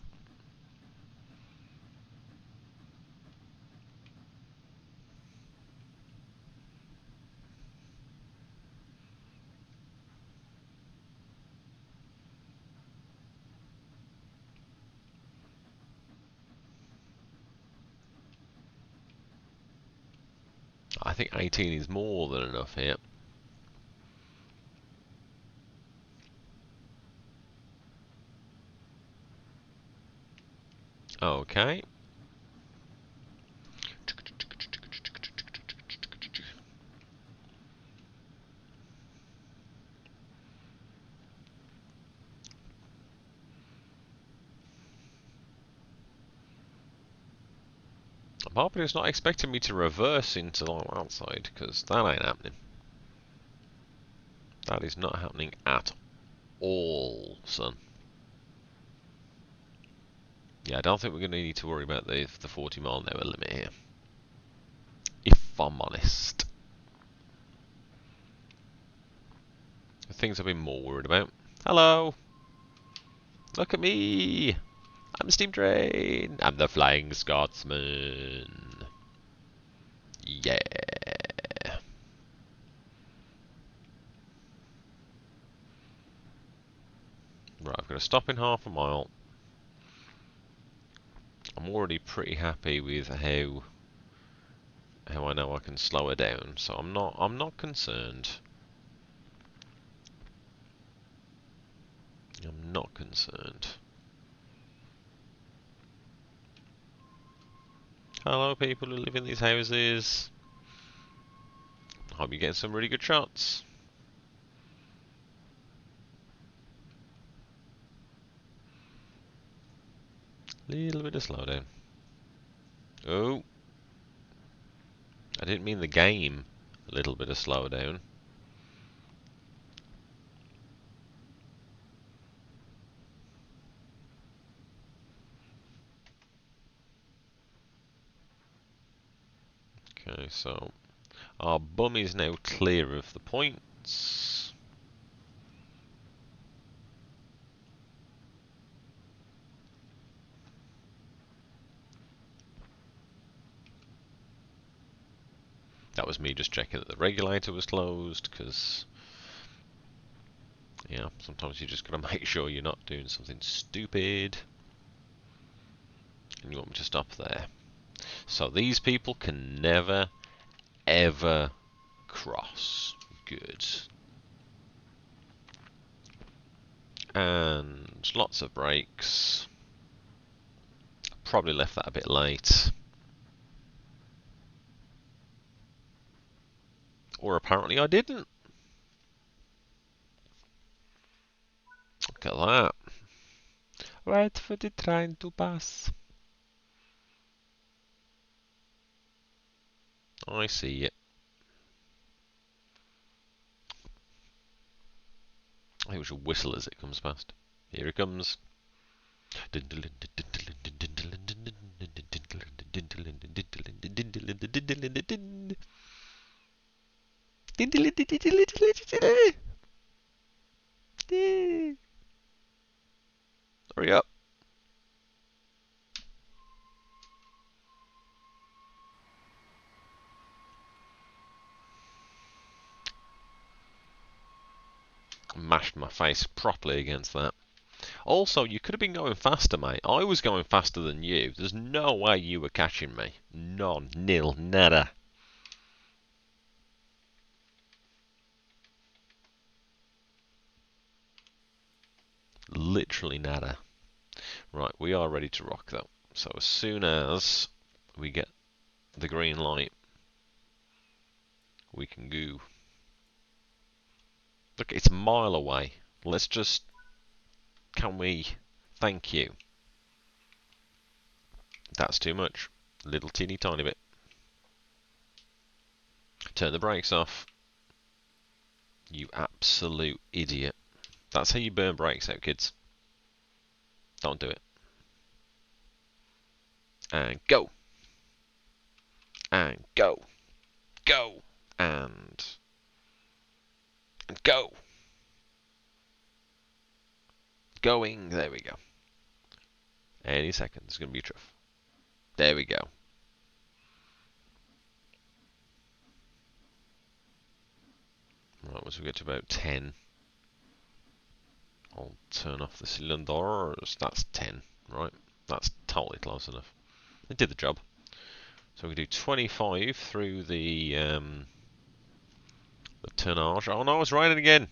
I think 18 is more than enough here. Okay. I'm hoping it's not expecting me to reverse into the outside, because that ain't happening. That is not happening at all, son. Yeah, I don't think we're going to need to worry about the 40 mile an hour limit here. If I'm honest. The things I've been more worried about. Hello! Look at me! I'm Steam Train! I'm the Flying Scotsman! Yeah! Right, I've got to stop in half a mile. I'm already pretty happy with how I know I can slow her down, so I'm not concerned. I'm not concerned. Hello, people who live in these houses. Hope you're getting some really good shots. Little bit of slowdown. Oh. I didn't mean the game. A little bit of slowdown. Okay, so our bum is now clear of the points. That was me just checking that the regulator was closed, because, yeah, sometimes you just got to make sure you're not doing something stupid. And you want me to stop there. So these people can never, ever cross. Good. And lots of brakes. Probably left that a bit late. Or apparently I didn't. Look at that. Wait for the train to pass. I see it. I think we should whistle as it comes past. Here it comes. Hurry up. Mashed my face properly against that. Also, you could have been going faster, mate. I was going faster than you. There's no way you were catching me. None. Nil. Nada. Literally nada. Right, we are ready to rock, though. So as soon as we get the green light, we can go. Look, it's a mile away. Let's just... Can we... Thank you. That's too much. Little teeny tiny bit. Turn the brakes off. You absolute idiot. That's how you burn brakes out, kids. Don't do it. And go. And go. Go. And go. Going. There we go. Any second, it's going to be a truff. There we go. Right, once we get to about 10, I'll turn off the cylinders. That's 10, right? That's totally close enough. It did the job. So we can do 25 through the tonnage. Oh no, it's raining again.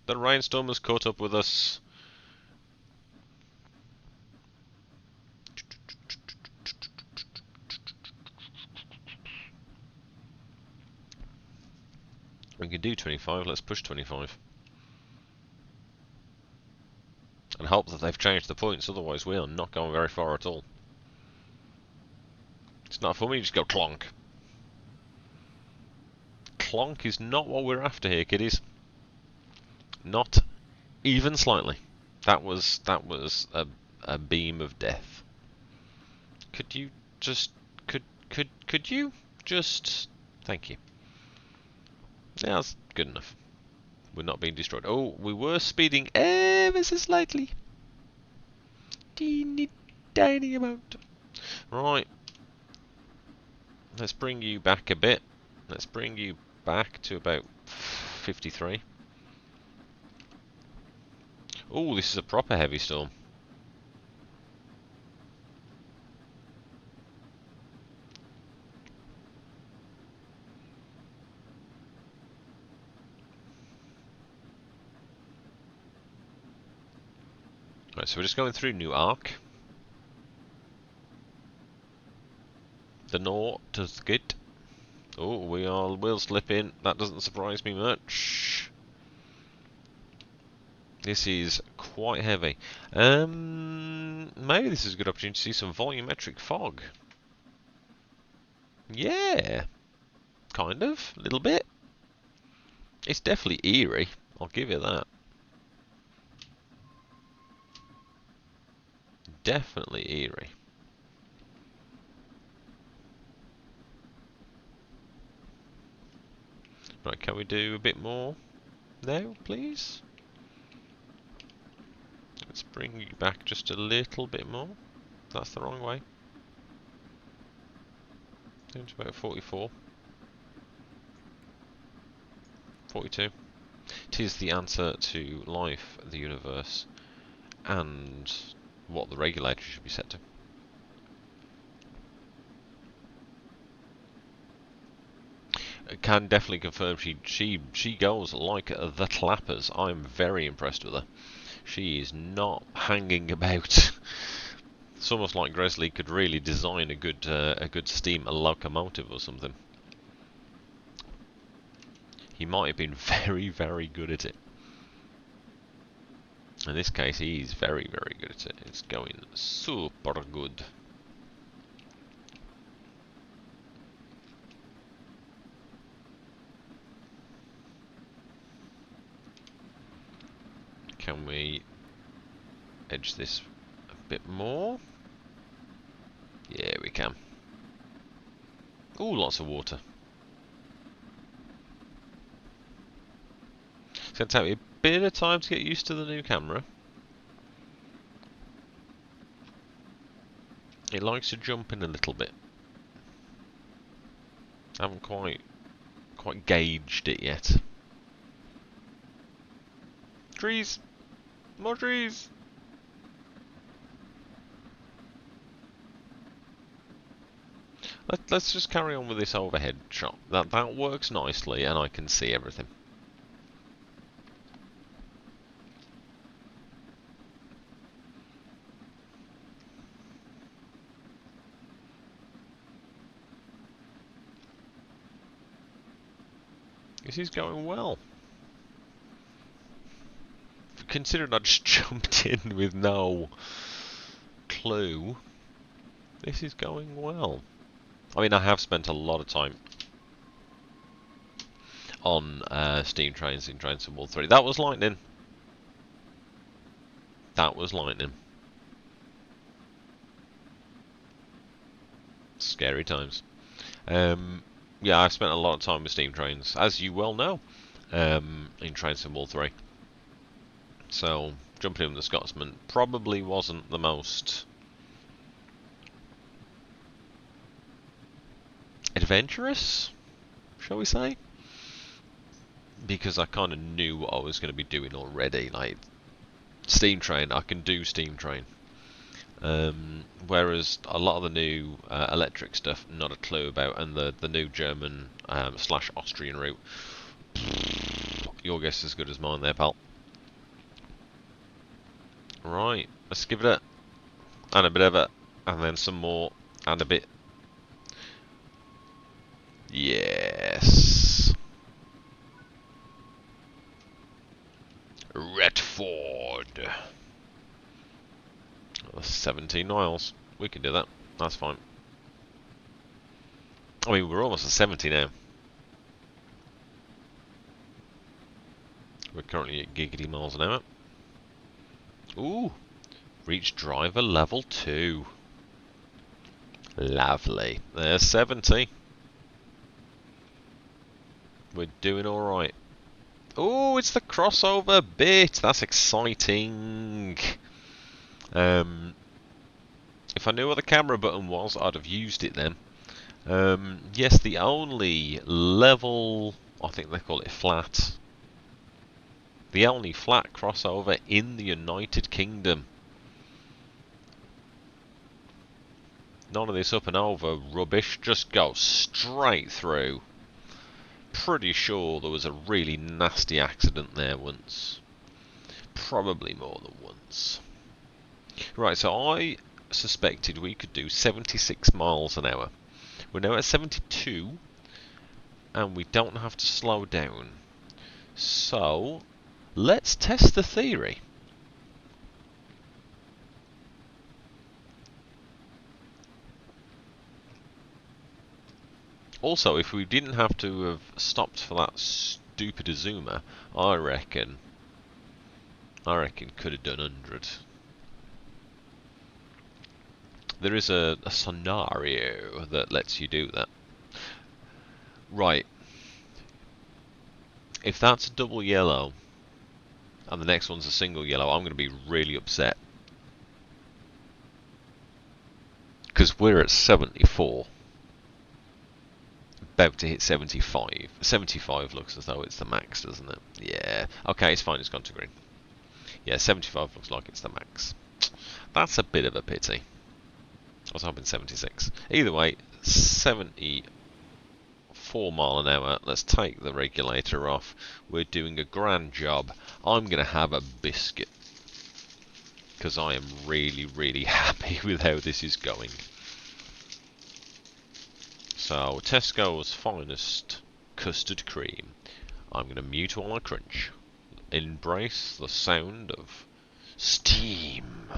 The rainstorm has caught up with us. We can do 25. Let's push 25. And hope that they've changed the points, otherwise we are not going very far at all. It's not fun when you just go clonk. Clonk is not what we're after here, kiddies. Not even slightly. That was a beam of death. Could you just could you just thank you. Yeah, that's good enough. We're not being destroyed. Oh, we were speeding ever so slightly. Teeny tiny amount. Right. Let's bring you back a bit. Let's bring you back to about 53. Oh, this is a proper heavy storm. Right, so we're just going through New Ark. The north is good. Oh, we will slip in. That doesn't surprise me much. This is quite heavy. Maybe this is a good opportunity to see some volumetric fog. Yeah, kind of, a little bit. It's definitely eerie. I'll give you that. Definitely eerie. Right, can we do a bit more now, please? Let's bring you back just a little bit more. That's the wrong way. Down to about 44. 42. Tis the answer to life, the universe, and what the regulator should be set to. I can definitely confirm she goes like the clappers. I'm very impressed with her. She is not hanging about. It's almost like Gresley could really design a good steam locomotive or something. He might have been very, very good at it. In this case, he's very, very good at it. It's going super good. Can we edge this a bit more? Yeah, we can. Ooh, lots of water. It's going to take me a bit of time to get used to the new camera. It likes to jump in a little bit. I haven't quite gauged it yet. Trees! More trees! Let's just carry on with this overhead shot. That works nicely and I can see everything. This is going well. Considering I just jumped in with no clue, this is going well. I mean, I have spent a lot of time on steam trains in Train Sim World 3. That was lightning. That was lightning. Scary times. Yeah, I've spent a lot of time with steam trains, as you well know, in Train Sim World 3. So, jumping in with the Scotsman probably wasn't the most adventurous, shall we say? Because I kind of knew what I was going to be doing already. Like, steam train, I can do steam train. Whereas a lot of the new electric stuff, not a clue about, and the new German / Austrian route, your guess is as good as mine there, pal. Right, let's give it and a bit of it, and then some more, and a bit. Yes. Retford. 17 miles. We can do that. That's fine. I mean, we're almost at 70 now. We're currently at giggity miles an hour. Ooh. Reach driver level 2. Lovely. There's 70. We're doing alright. Oh, it's the crossover bit. That's exciting. If I knew what the camera button was, I'd have used it then. Yes, the only level, I think they call it flat. The only flat crossover in the United Kingdom. None of this up and over rubbish, just go straight through. Pretty sure there was a really nasty accident there once. Probably more than once. Right, so I suspected we could do 76 miles an hour. We're now at 72, and we don't have to slow down. So, let's test the theory. Also, if we didn't have to have stopped for that stupid Azuma, I reckon could have done 100. There is a scenario that lets you do that. Right. If that's a double yellow, and the next one's a single yellow, I'm going to be really upset. Because we're at 74. about to hit 75. 75 looks as though it's the max, doesn't it? Yeah. Okay, it's fine. It's gone to green. Yeah, 75 looks like it's the max. That's a bit of a pity. I was hoping 76. Either way, 74 mile an hour. Let's take the regulator off. We're doing a grand job. I'm going to have a biscuit, because I am really, really happy with how this is going. So, Tesco's finest custard cream. I'm going to mute while I crunch. Embrace the sound of steam.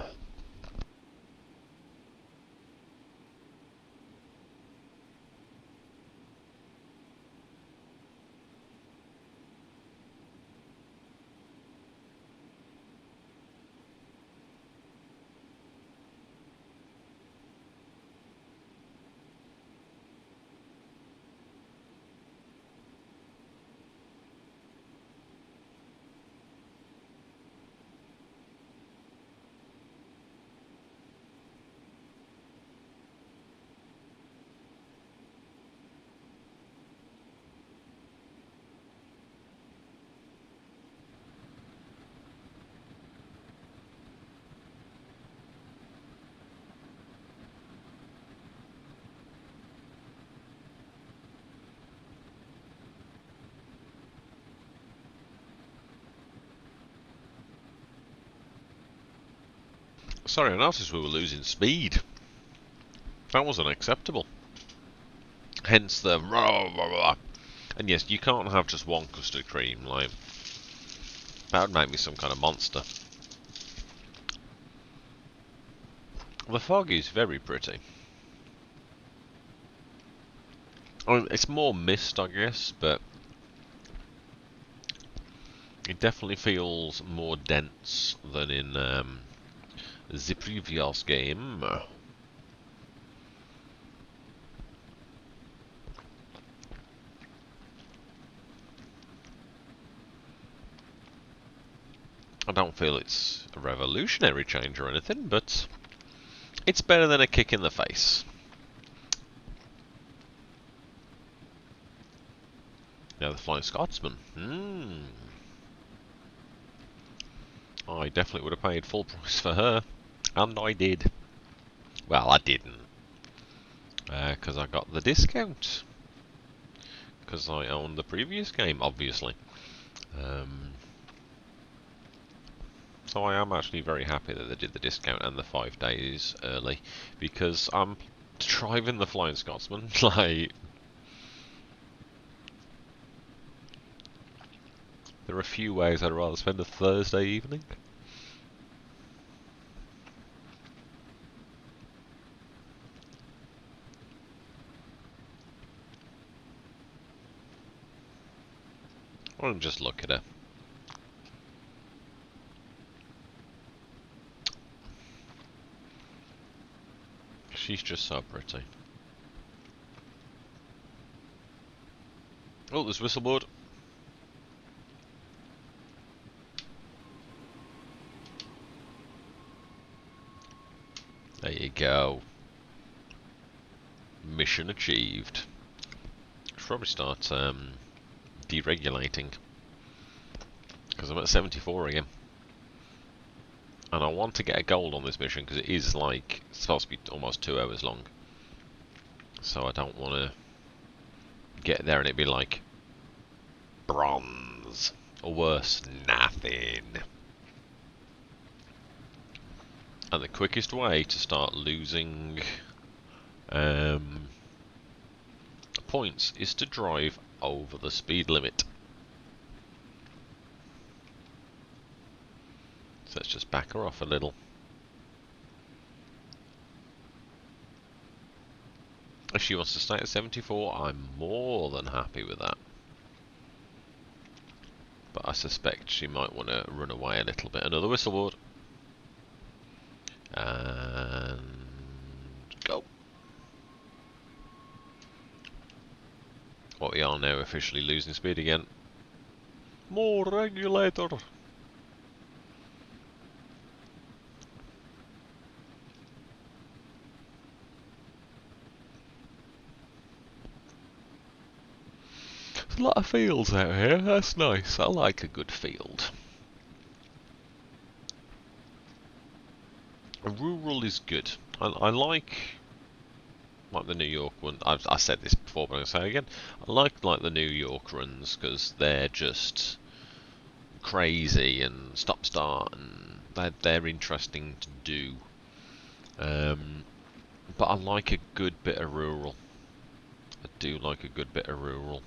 Sorry, I noticed we were losing speed. That was unacceptable. Hence the rah, rah, rah. And yes, you can't have just one custard cream, like, that would make me some kind of monster. The fog is very pretty. I mean, it's more mist, I guess, but it definitely feels more dense than in the previous game. I don't feel it's a revolutionary change or anything, but it's better than a kick in the face. Now the Flying Scotsman. I definitely would have paid full price for her. And I did. Well, I didn't. Because I got the discount. Because I owned the previous game, obviously. So I am actually very happy that they did the discount and the 5 days early. Because I'm driving the Flying Scotsman, like... There are a few ways I'd rather spend a Thursday evening. Or just look at her. She's just so pretty. Oh, there's whistleboard. There you go. Mission achieved. Should probably start deregulating. Because I'm at 74 again. And I want to get a gold on this mission because it is like, it's supposed to be almost 2 hours long. So I don't want to get there and it be like bronze. Or worse, nothing. And the quickest way to start losing points is to drive over the speed limit. So let's just back her off a little. If she wants to stay at 74, I'm more than happy with that. But I suspect she might want to run away a little bit. Another whistleboard. And go. Well, we are now officially losing speed again. More regulator. a lot of fields out here. That's nice. I like a good field. Rural is good. I like the New York one. I said this before, but I'm going to say it again. I like the New York runs because they're just crazy and stop-start, and they're interesting to do. But I like a good bit of rural. I do like a good bit of rural.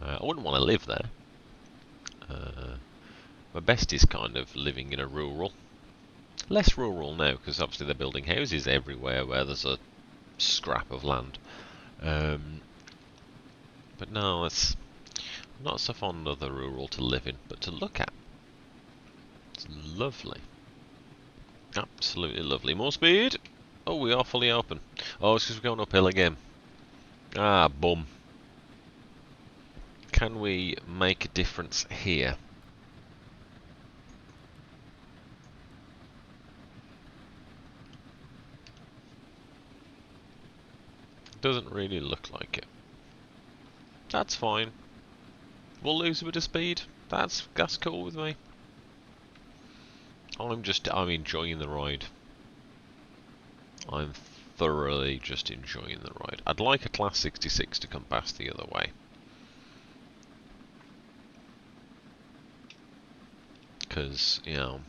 I wouldn't want to live there. My best is kind of living in a rural. Less rural now, because obviously they're building houses everywhere where there's a scrap of land. But no, it's not so fond of the rural to live in, but to look at. It's lovely. Absolutely lovely. More speed. Oh, we are fully open. Oh, it's because we're going uphill again. Ah, bum. Can we make a difference here? Doesn't really look like it. That's fine. We'll lose a bit of speed. That's cool with me. I'm enjoying the ride. I'm thoroughly just enjoying the ride. I'd like a Class 66 to come past the other way. Because, you know,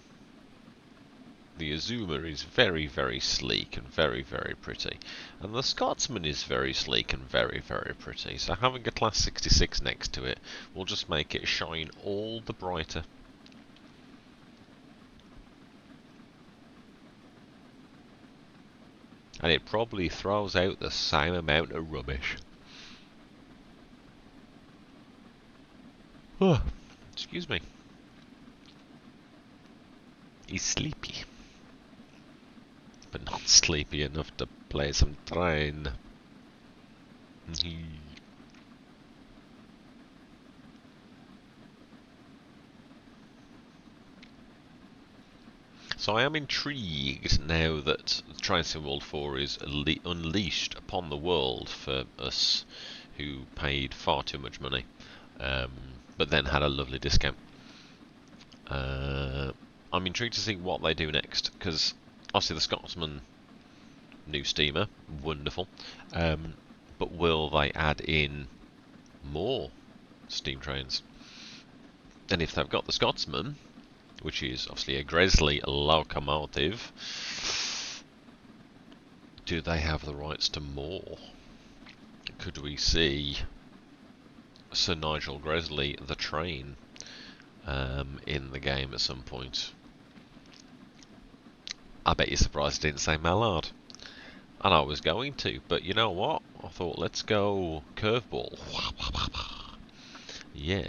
the Azuma is very, very sleek and very, very pretty. And the Scotsman is very sleek and very, very pretty. So having a Class 66 next to it will just make it shine all the brighter. And it probably throws out the same amount of rubbish. Oh, excuse me. He's sleepy. But not sleepy enough to play some train. So I am intrigued now that Train Sim World 4 is unleashed upon the world for us who paid far too much money, but then had a lovely discount. I'm intrigued to see what they do next, because obviously the Scotsman new steamer, wonderful, but will they add in more steam trains? And if they've got the Scotsman, which is obviously a Gresley locomotive, do they have the rights to more? Could we see Sir Nigel Gresley, the train, in the game at some point? I bet you're surprised I didn't say Mallard. And I was going to, but you know what? I thought, let's go curveball. Yeah.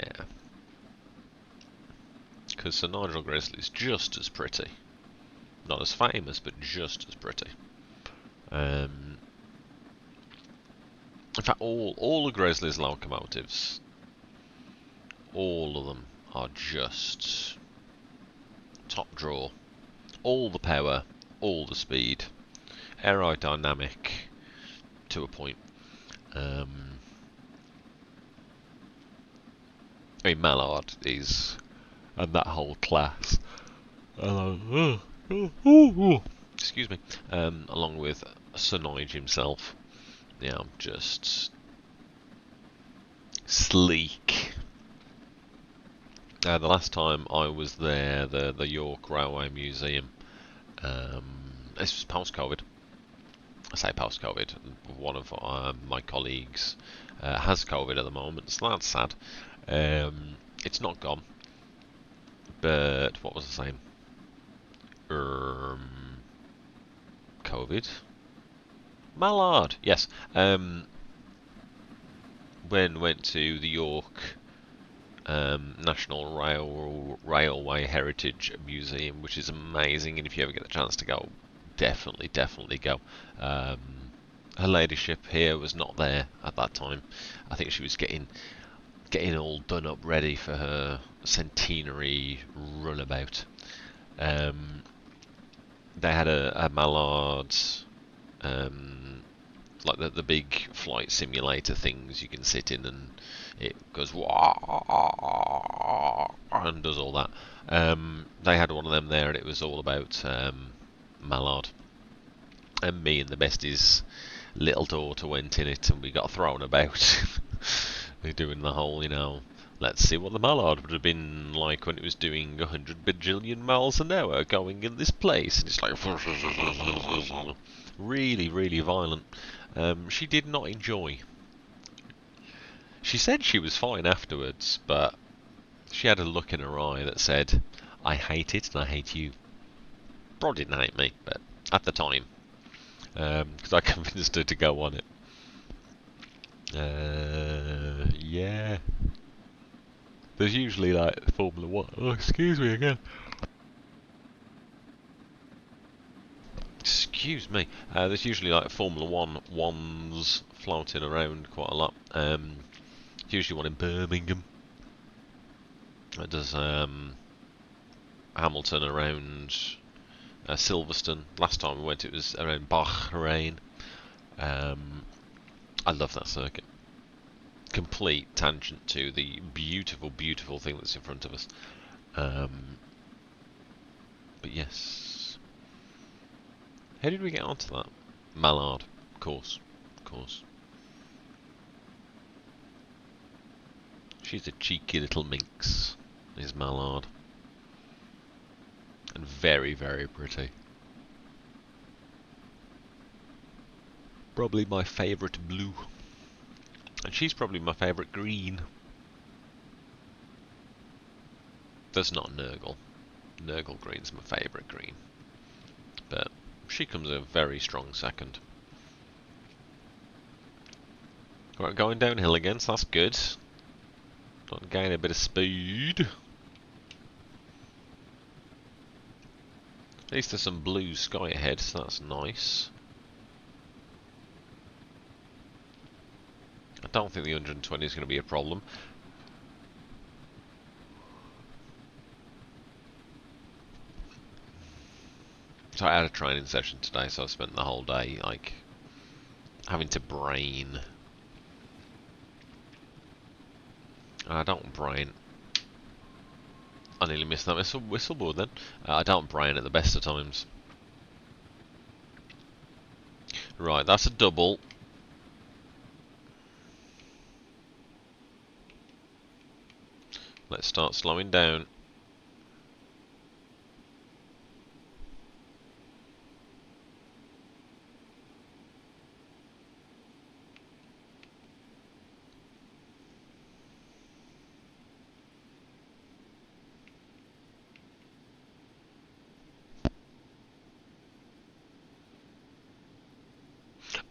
Because Sir Nigel Gresley's just as pretty. Not as famous, but just as pretty. In fact, all the Gresley's locomotives, all of them are just top draw. All the power, all the speed, aerodynamic to a point. I mean, Mallard is, and that whole class, excuse me, along with Sir Nigel himself, yeah, just sleek. The last time I was there, the York Railway Museum, this was post-COVID. I say post-COVID. One of my colleagues has COVID at the moment, so that's sad. It's not gone. But what was the same? COVID. Mallard, yes. When went to the York National Railway Heritage Museum, which is amazing, and if you ever get the chance to go, definitely go. Her ladyship here was not there at that time. I think she was getting all done up ready for her centenary runabout. They had a Mallard like the big flight simulator things you can sit in, and it goes wah and does all that. They had one of them there, and it was all about mallard. And me and the bestie's little daughter went in it, and we got thrown about. They're doing the whole, let's see what the mallard would have been like when it was doing 100 bajillion miles an hour going in this place. And it's like really, really violent. She did not enjoy. She said she was fine afterwards, but she had a look in her eye that said, I hate it and I hate you. Probably didn't hate me, but at the time. Because I convinced her to go on it. Yeah. There's usually like Formula 1. Oh, excuse me again. Excuse me. There's usually like Formula 1 ones floating around quite a lot. Usually one in Birmingham. There's Hamilton around Silverstone. Last time we went, it was around Bahrain. I love that circuit. Complete tangent to the beautiful, beautiful thing that's in front of us. But yes. How did we get onto that? Mallard, of course. She's a cheeky little minx, is Mallard. And very, very pretty. Probably my favourite blue. And she's probably my favourite green. There's not Nurgle. Nurgle green's my favourite green. But she comes a very strong second. Right, going downhill again, so that's good. Got to gain a bit of speed. At least there's some blue sky ahead, so that's nice. I don't think the 120 is going to be a problem. So I had a training session today, so I spent the whole day like having to brain. I don't brain. I nearly missed that whistleboard then. I don't brain at the best of times. Right, that's a double. Let's start slowing down.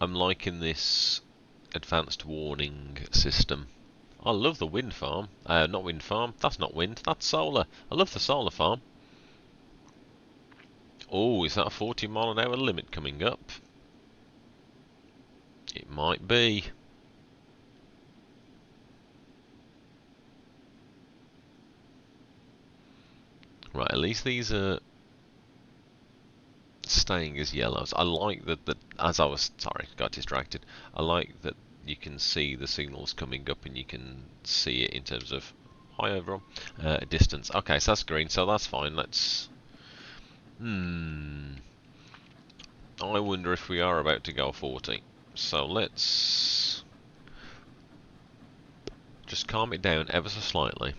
I'm liking this advanced warning system. I love the wind farm. Not wind farm. That's not wind. That's solar. I love the solar farm. Oh, is that a 40-mile-an-hour limit coming up? It might be. Right, at least these are staying as yellows. I like that, as I was, sorry, got distracted. I like that you can see the signals coming up and you can see it in terms of high overall distance. Okay, so that's green, so that's fine. Let's... I wonder if we are about to go 40. So let's just calm it down ever so slightly.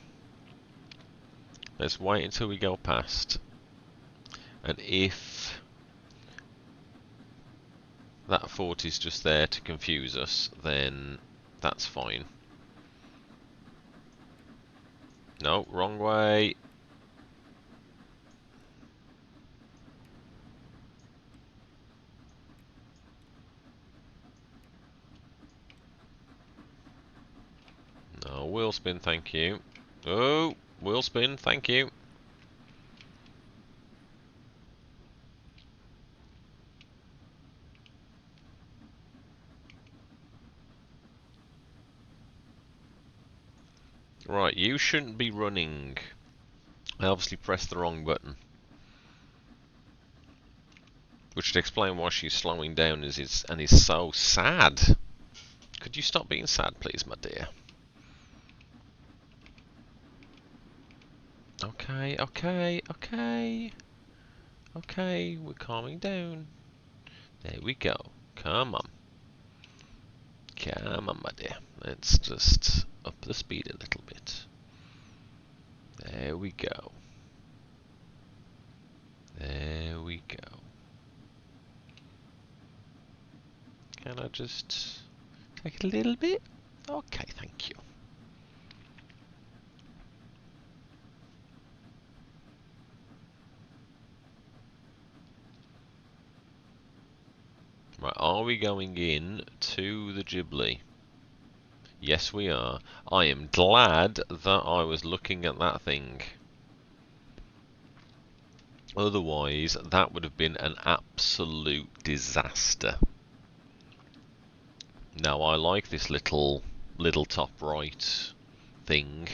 Let's wait until we go past. And if that 40 is just there to confuse us, then that's fine. No, wrong way. No, wheel spin, thank you. Oh, wheel spin, thank you. Right, you shouldn't be running. I obviously pressed the wrong button. Which would explain why she's slowing down and is so sad. Could you stop being sad, please, my dear? Okay, okay, okay. Okay, we're calming down. There we go. Come on. Come on, my dear. Let's just up the speed a little bit. There we go. There we go. Can I just take it a little bit? Okay, thank you. Right, are we going in to the Ghibli? Yes, we are. I am glad that I was looking at that thing. Otherwise, that would have been an absolute disaster. Now, I like this little top right thing,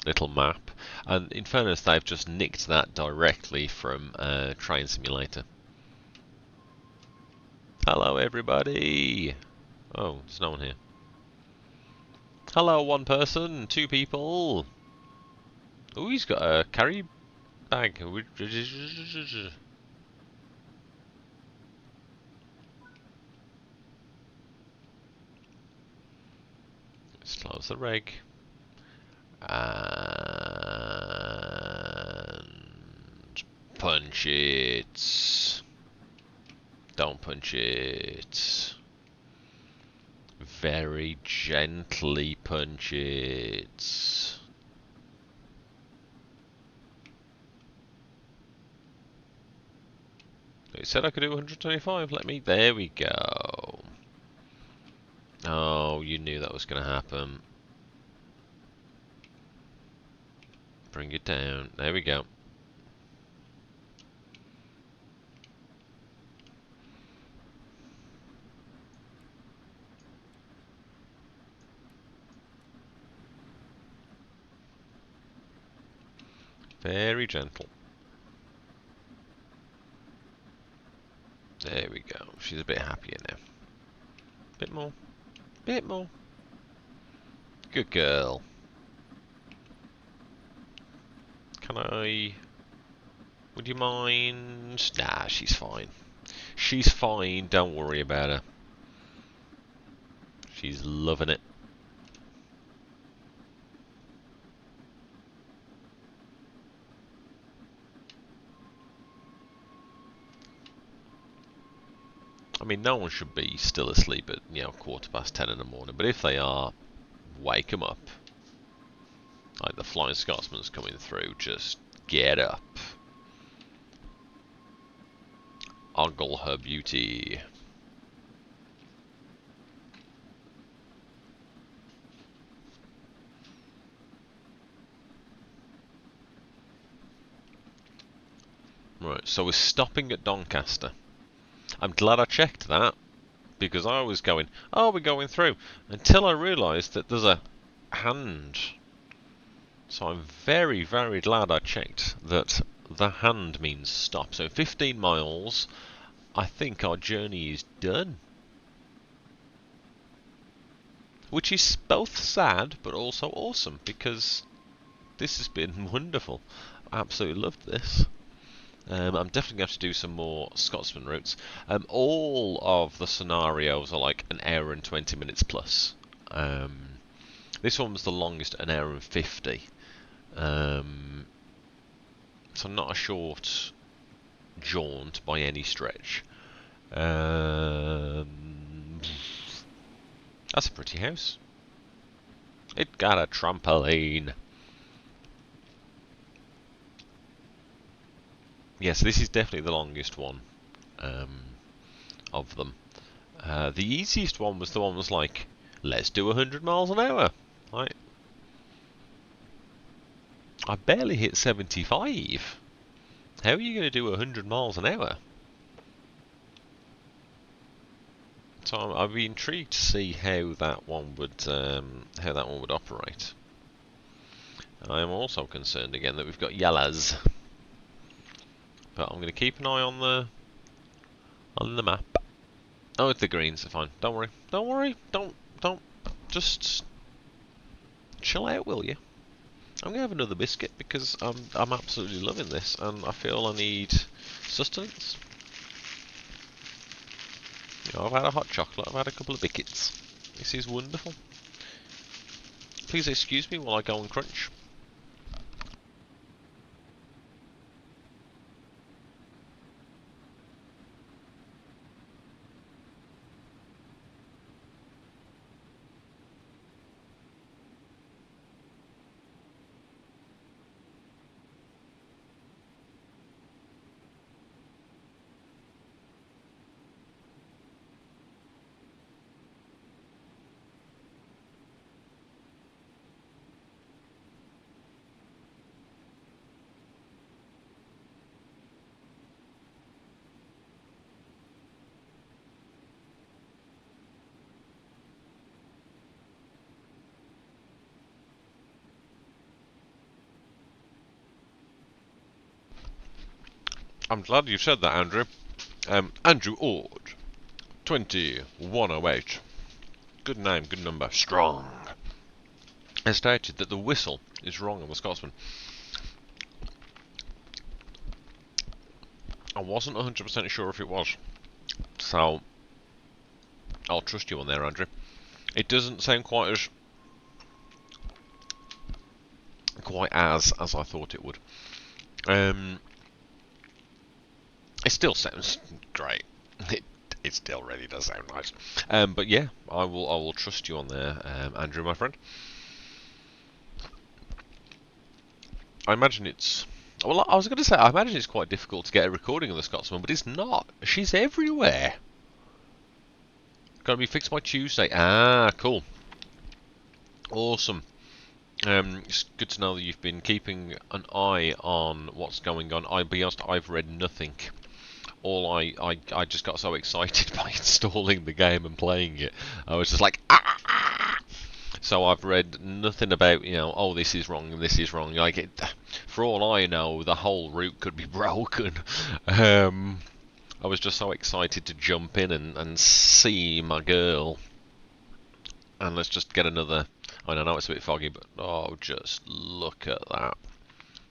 little map. And in fairness, they've just nicked that directly from Train Simulator. Hello, everybody! Oh, there's no one here. Hello, one person, two people. Oh, he's got a carry bag. Let's close the reg. And punch it. Don't punch it. Very gently punch it. It said I could do 125. Let me. There we go. Oh, you knew that was going to happen. Bring it down. There we go. Very gentle. There we go. She's a bit happier now. Bit more. Bit more. Good girl. Can I... Would you mind? Nah, she's fine. She's fine. Don't worry about her. She's loving it. I mean, no one should be still asleep at, 10:15 in the morning. But if they are, wake them up. Like the Flying Scotsman's coming through, just get up. Ogle her beauty. Right, so we're stopping at Doncaster. I'm glad I checked that, because I was going, oh, we're going through, until I realised that there's a hand. So I'm very, very glad I checked that the hand means stop. So 15 miles, I think our journey is done. Which is both sad, but also awesome, because this has been wonderful. I absolutely loved this. I'm definitely going to have to do some more Scotsman routes. All of the scenarios are like an hour and 20 minutes plus. This one was the longest, an hour and 50. So not a short jaunt by any stretch. That's a pretty house. It got a trampoline. Yes, this is definitely the longest one of them. The easiest one was the one that was like, let's do 100 miles an hour. Right. I barely hit 75. How are you going to do 100 miles an hour? So I'd be intrigued to see how that one would operate. I am also concerned again that we've got yellows. But I'm going to keep an eye on the on the map. Oh, the greens are fine. Don't worry. Don't worry. Don't. Just chill out, will you? I'm gonna have another biscuit because I'm absolutely loving this, and I feel I need sustenance. You know, I've had a hot chocolate. I've had a couple of biscuits. This is wonderful. Please excuse me while I go and crunch. I'm glad you said that, Andrew. Andrew Ord, 2108. Good name, good number. Strong. Has stated that the whistle is wrong on the Scotsman. I wasn't 100% sure if it was, so I'll trust you on there, Andrew. It doesn't sound quite as I thought it would. It still sounds great. It still really does sound nice. But yeah, I will trust you on there, Andrew, my friend. I imagine it's... Well, I was going to say, I imagine it's quite difficult to get a recording of the Scotsman, but it's not. She's everywhere. Got to be fixed by Tuesday. Ah, cool. Awesome. It's good to know that you've been keeping an eye on what's going on. I'll be honest, I've read nothing. I just got so excited by installing the game and playing it. I was just like, ah! So I've read nothing about, you know, oh, this is wrong and this is wrong. Like, for all I know, the whole route could be broken. I was just so excited to jump in and see my girl. And let's just get another... I know it's a bit foggy, but oh, just look at that.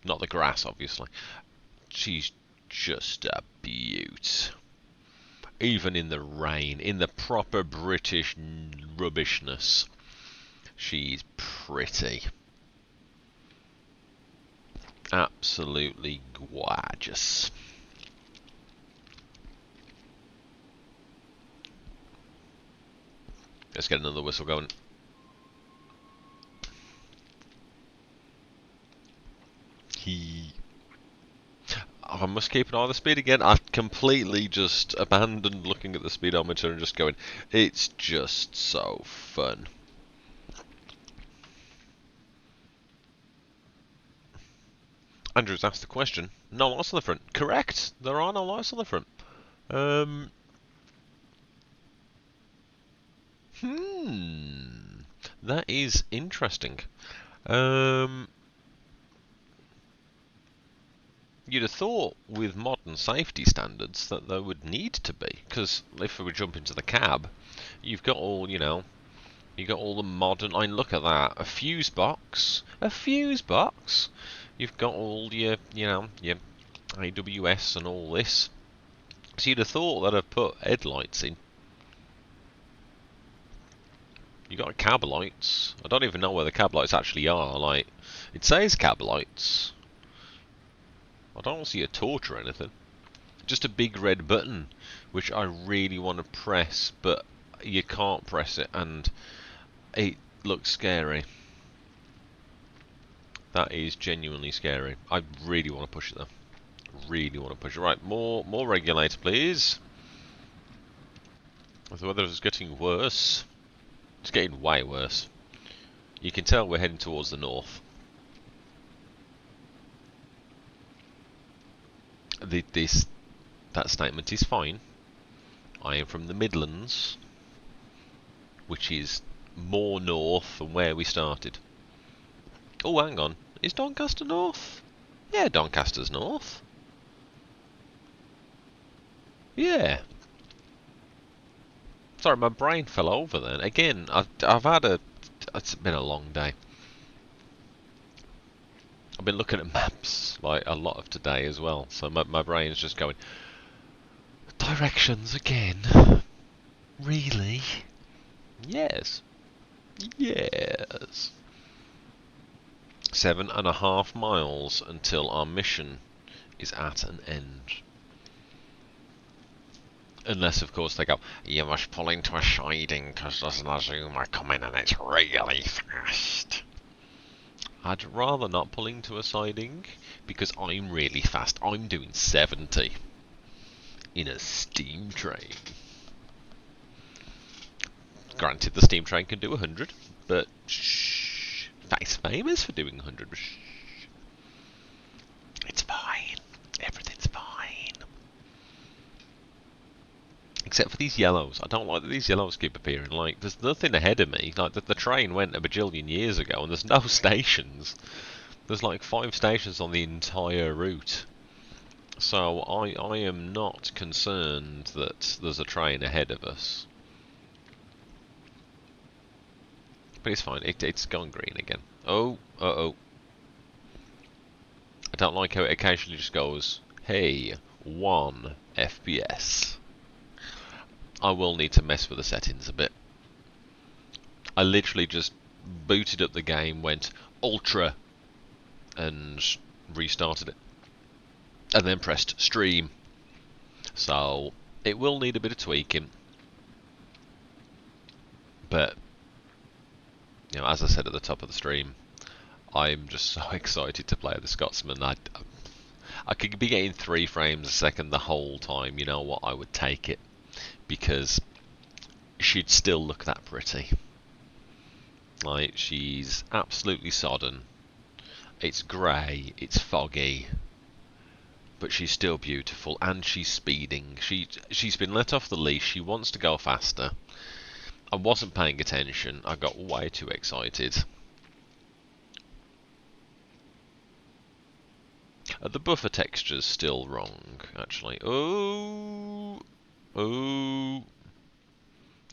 Not the grass, obviously. She's just a beaut. Even in the rain, in the proper British rubbishness, she's pretty. Absolutely gorgeous. Let's get another whistle going. I must keep an eye on the speed again. I've completely just abandoned looking at the speedometer and just going, it's just so fun. Andrew's asked the question. No lights on the front. Correct. There are no lights on the front. That is interesting. You'd have thought with modern safety standards that there would need to be, because if we jump into the cab, you've got all, you know, you've got all the modern, I mean, look at that, a fuse box, you've got all your, you know, your AWS and all this, so you'd have thought that I'd put headlights in. You got cab lights, I don't even know where the cab lights actually are, like, it says cab lights. I don't see a torch or anything. Just a big red button, which I really want to press, but you can't press it, and it looks scary. That is genuinely scary. I really want to push it though. Really want to push it. Right, more regulator, please. The weather is getting worse. It's getting way worse. You can tell we're heading towards the north. That statement is fine. I am from the Midlands, which is more north than where we started. Oh, hang on. Is Doncaster north? Yeah, Doncaster's north. Yeah. Sorry, my brain fell over then. Again, I've had a... It's been a long day. I've been looking at maps, like, a lot of today as well. So my brain's just going... Directions again? Really? Yes. Yes. 7.5 miles until our mission is at an end. Unless, of course, they go, you must pull into a siding because there's an Azuma coming and it's really fast. I'd rather not pull into a siding because I'm really fast. I'm doing 70 in a steam train. Granted, the steam train can do 100, but shh, it's famous for doing 100. Shh. It's fine. Everything's fine. Except for these yellows. I don't like that these yellows keep appearing. Like, there's nothing ahead of me. Like, the train went a bajillion years ago, and there's no stations. There's like 5 stations on the entire route. So I am not concerned that there's a train ahead of us. But it's fine. It's gone green again. Oh, uh-oh. I don't like how it occasionally just goes, hey, 1 FPS. I will need to mess with the settings a bit. I literally just booted up the game, went Ultra, and restarted it. And then pressed Stream. So, it will need a bit of tweaking. But, you know, as I said at the top of the stream, I'm just so excited to play the Scotsman. I could be getting 3 frames a second the whole time. You know what? I would take it. Because she'd still look that pretty. Like, she's absolutely sodden. It's grey, it's foggy, but she's still beautiful, and she's speeding. She's been let off the leash, she wants to go faster. I wasn't paying attention, I got way too excited. The buffer texture's still wrong, actually. Oh, oh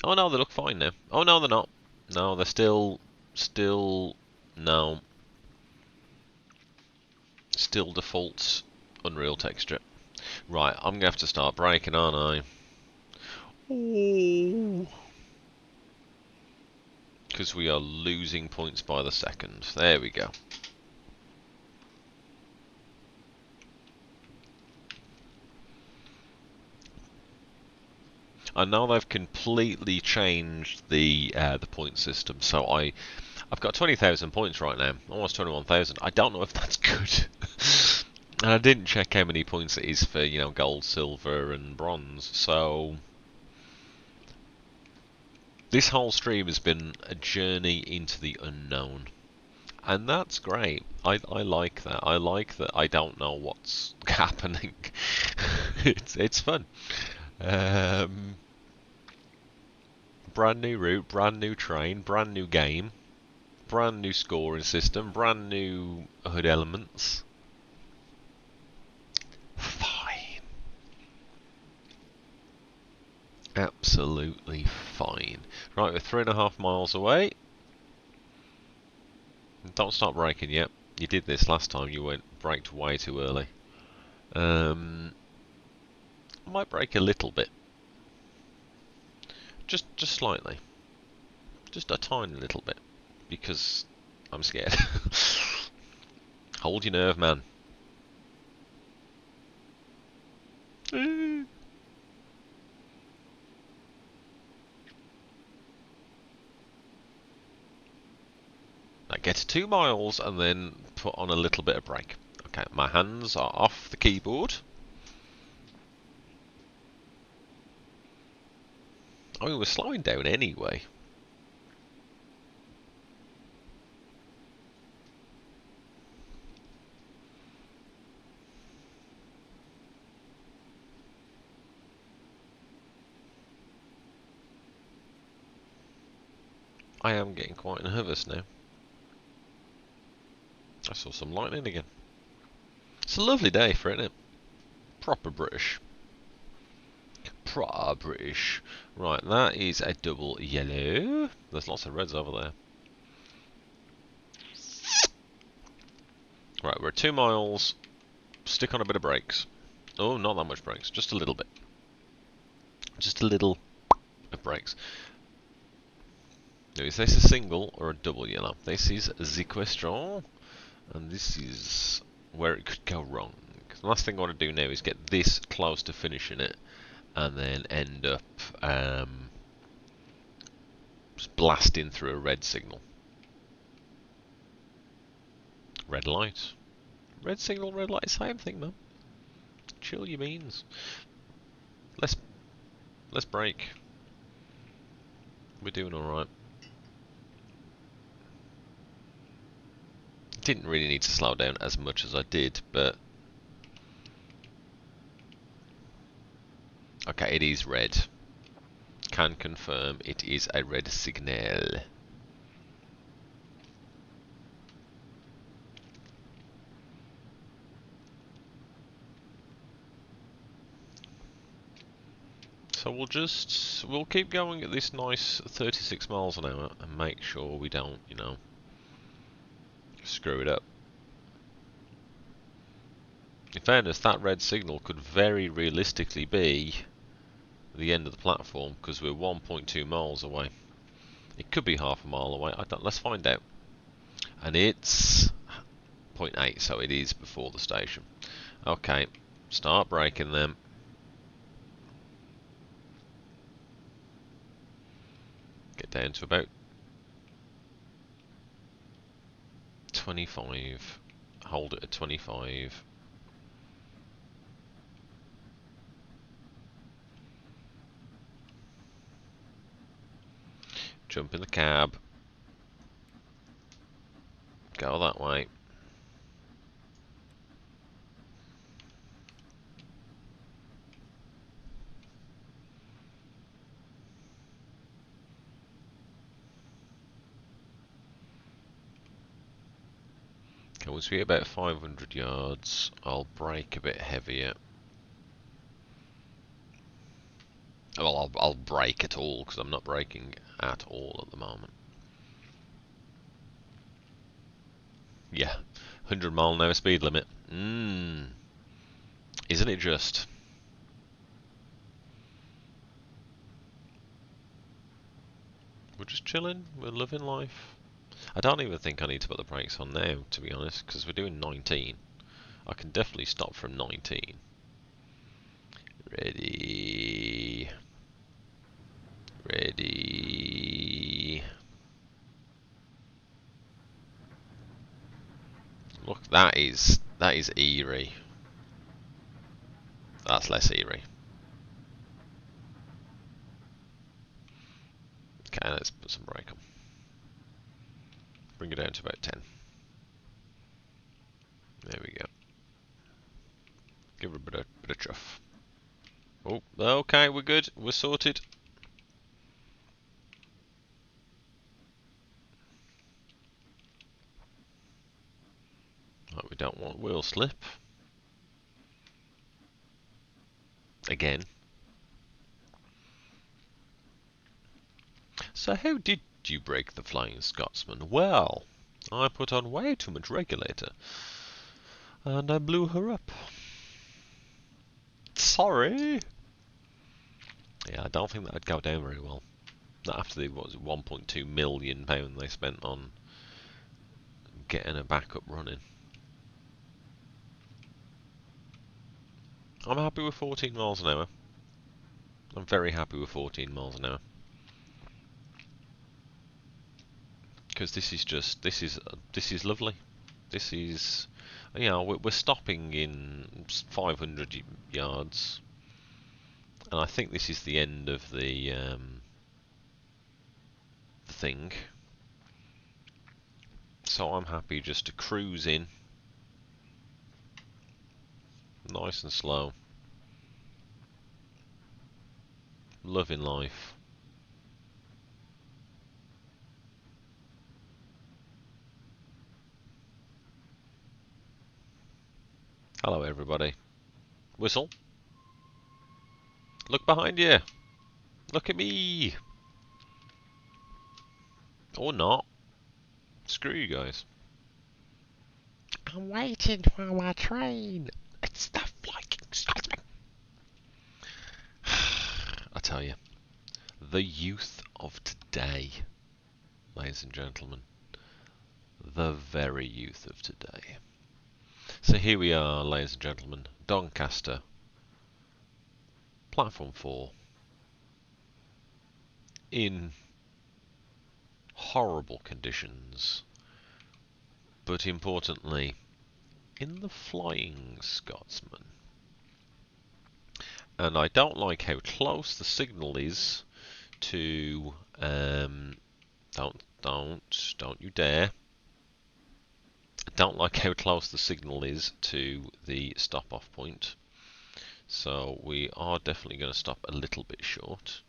no, they look fine now. Oh no, they're not. No, they're still, no. Still default Unreal texture. Right, I'm going to have to start braking, aren't I? Oh. Because we are losing points by the second. There we go. And now they've completely changed the point system. So I've got 20,000 points right now, almost 21,000. I don't know if that's good. And I didn't check how many points it is for, you know, gold, silver, and bronze. So this whole stream has been a journey into the unknown, and that's great. I like that. I like that I don't know what's happening. it's fun. Brand new route, brand new train, brand new game, brand new scoring system, brand new HUD elements. Fine. Absolutely fine. Right, we're 3.5 miles away. Don't start braking yet. You did this last time, you braked way too early. I might brake a little bit. Just slightly. Just a tiny little bit. Because I'm scared. Hold your nerve, man. Now get to 2 miles and then put on a little bit of brake. Okay, my hands are off the keyboard. I mean, we're slowing down anyway. I am getting quite nervous now. I saw some lightning again. It's a lovely day for it, isn't it? Proper British. British. Right, that is a double yellow. There's lots of reds over there. Right, we're at 2 miles. Stick on a bit of brakes. Oh, not that much brakes, just a little bit. Just a little of brakes. Now, is this a single or a double yellow? This is the question, and this is where it could go wrong. The last thing I want to do now is get this close to finishing it, and then end up just blasting through a red signal. Red light. Red signal, red light, same thing, man. Chill your beans. Let's brake. We're doing alright. Didn't really need to slow down as much as I did, but... Okay, it is red. Can confirm it is a red signal. So we'll keep going at this nice 36 miles an hour and make sure we don't, you know, screw it up. In fairness, that red signal could very realistically be the end of the platform because we're 1.2 miles away. It could be half a mile away. Let's find out. And it's 0.8, so it is before the station. Okay, start braking them. Get down to about 25. Hold it at 25. Jump in the cab. Go that way. Okay, once we get about 500 yards, I'll brake a bit heavier. Well, I'll brake at all, because I'm not braking at all at the moment. Yeah, 100 mile an hour speed limit. Isn't it just? We're just chilling, we're living life. I don't even think I need to put the brakes on now, to be honest, because we're doing 19. I can definitely stop from 19. Ready. Ready. Look, that is eerie. That's less eerie. Okay, let's put some brake on. Bring it down to about 10. There we go. Give it a bit of chuff. Oh, okay, we're good. We're sorted. Right, we don't want wheel slip. Again. So how did you break the Flying Scotsman? Well, I put on way too much regulator. And I blew her up. Sorry. Yeah, I don't think that'd go down very well. Not after the, what was it, £1.2 million they spent on getting a backup running. I'm happy with 14 miles an hour. I'm very happy with 14 miles an hour. Because this is lovely. This is, you know, we're stopping in 500 yards. And I think this is the end of the thing. So I'm happy just to cruise in. Nice and slow. Loving life. Hello everybody. Whistle. Look behind you. Look at me. Or not. Screw you guys. I'm waiting for my train. It's the Flying Scotsman. I tell you, the youth of today, ladies and gentlemen, the very youth of today. So here we are, ladies and gentlemen, Doncaster, platform 4, in horrible conditions, but importantly, in the Flying Scotsman. And I don't like how close the signal is to, don't you dare. I don't like how close the signal is to the stop-off point. So we are definitely going to stop a little bit short.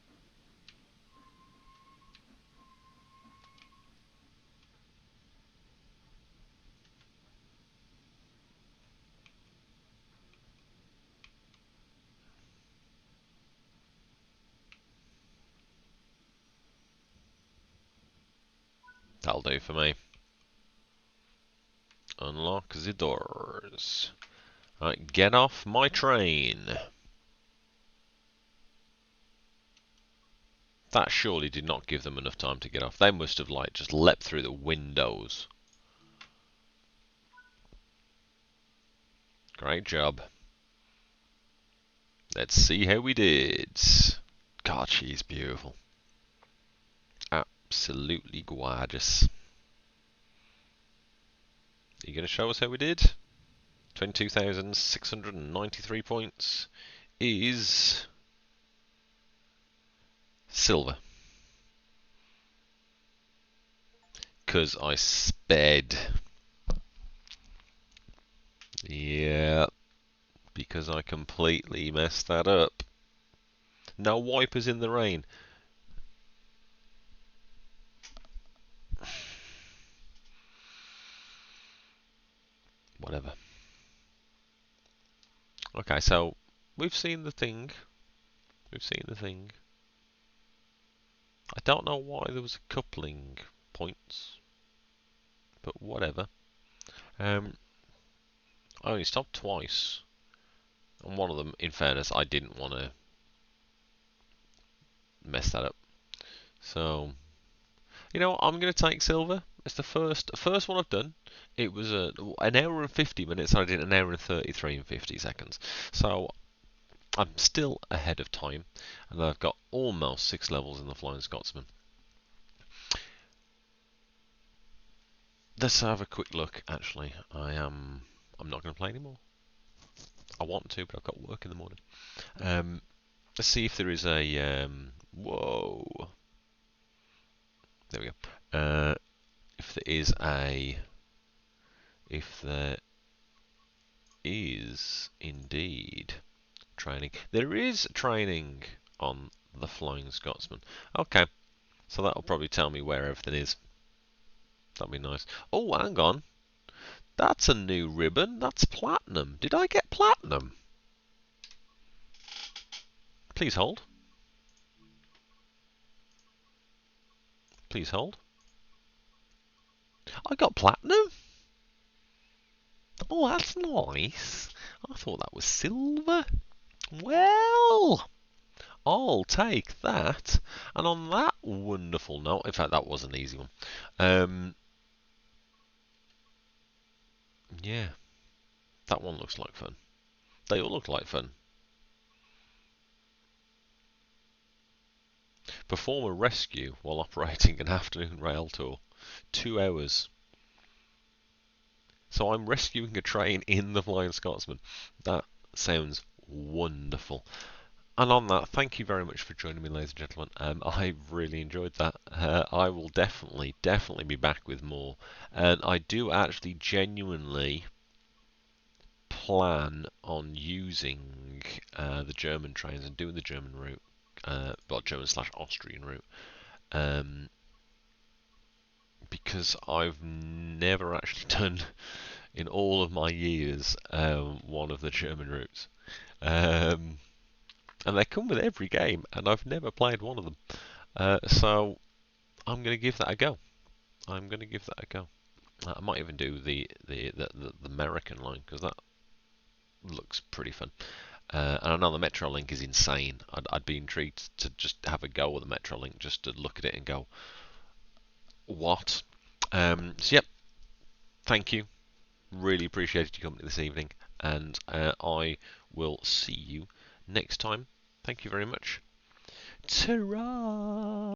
That'll do for me. Unlock the doors. Right, get off my train. That surely did not give them enough time to get off. They must have like just leapt through the windows. Great job. Let's see how we did. God, she's beautiful. Absolutely gorgeous. Are you going to show us how we did? 22,693 points is silver. Because I sped. Yeah, because I completely messed that up. No wipers in the rain. Whatever. Okay, so we've seen the thing. We've seen the thing. I don't know why there was a coupling points, but whatever. I only stopped twice, and one of them, in fairness, I didn't want to mess that up. So, you know what, I'm going to take silver. It's the first one I've done. It was an hour and 50 minutes. I did an hour and 33 and 50 seconds. So I'm still ahead of time, and I've got almost 6 levels in the Flying Scotsman. Let's have a quick look. Actually, I'm not going to play anymore. I want to, but I've got work in the morning. Let's see if there is a whoa. There we go. If there is indeed training. There is training on the Flying Scotsman. Okay, so that'll probably tell me where everything is. That'll be nice. Oh, hang on. That's a new ribbon. That's platinum. Did I get platinum? Please hold. Please hold. I got platinum? Oh, that's nice. I thought that was silver. Well, I'll take that. And on that wonderful note, in fact, that was an easy one. Yeah, that one looks like fun. They all look like fun. Perform a rescue while operating an afternoon rail tour. 2 hours. So I'm rescuing a train in the Flying Scotsman. That sounds wonderful. And on that, thank you very much for joining me, ladies and gentlemen. I really enjoyed that. I will definitely be back with more. And I do actually genuinely plan on using the German trains and doing the German route, well, German/Austrian route, because I've never actually done, in all of my years, one of the German routes. and they come with every game, and I've never played one of them. So I'm going to give that a go. I'm going to give that a go. I might even do the American line because that looks pretty fun. And I know the Metrolink is insane. I'd be intrigued to just have a go with the Metrolink, just to look at it and go, what? So yep, thank you. Really appreciated your company this evening, and I will see you next time. Thank you very much. Ta-ra!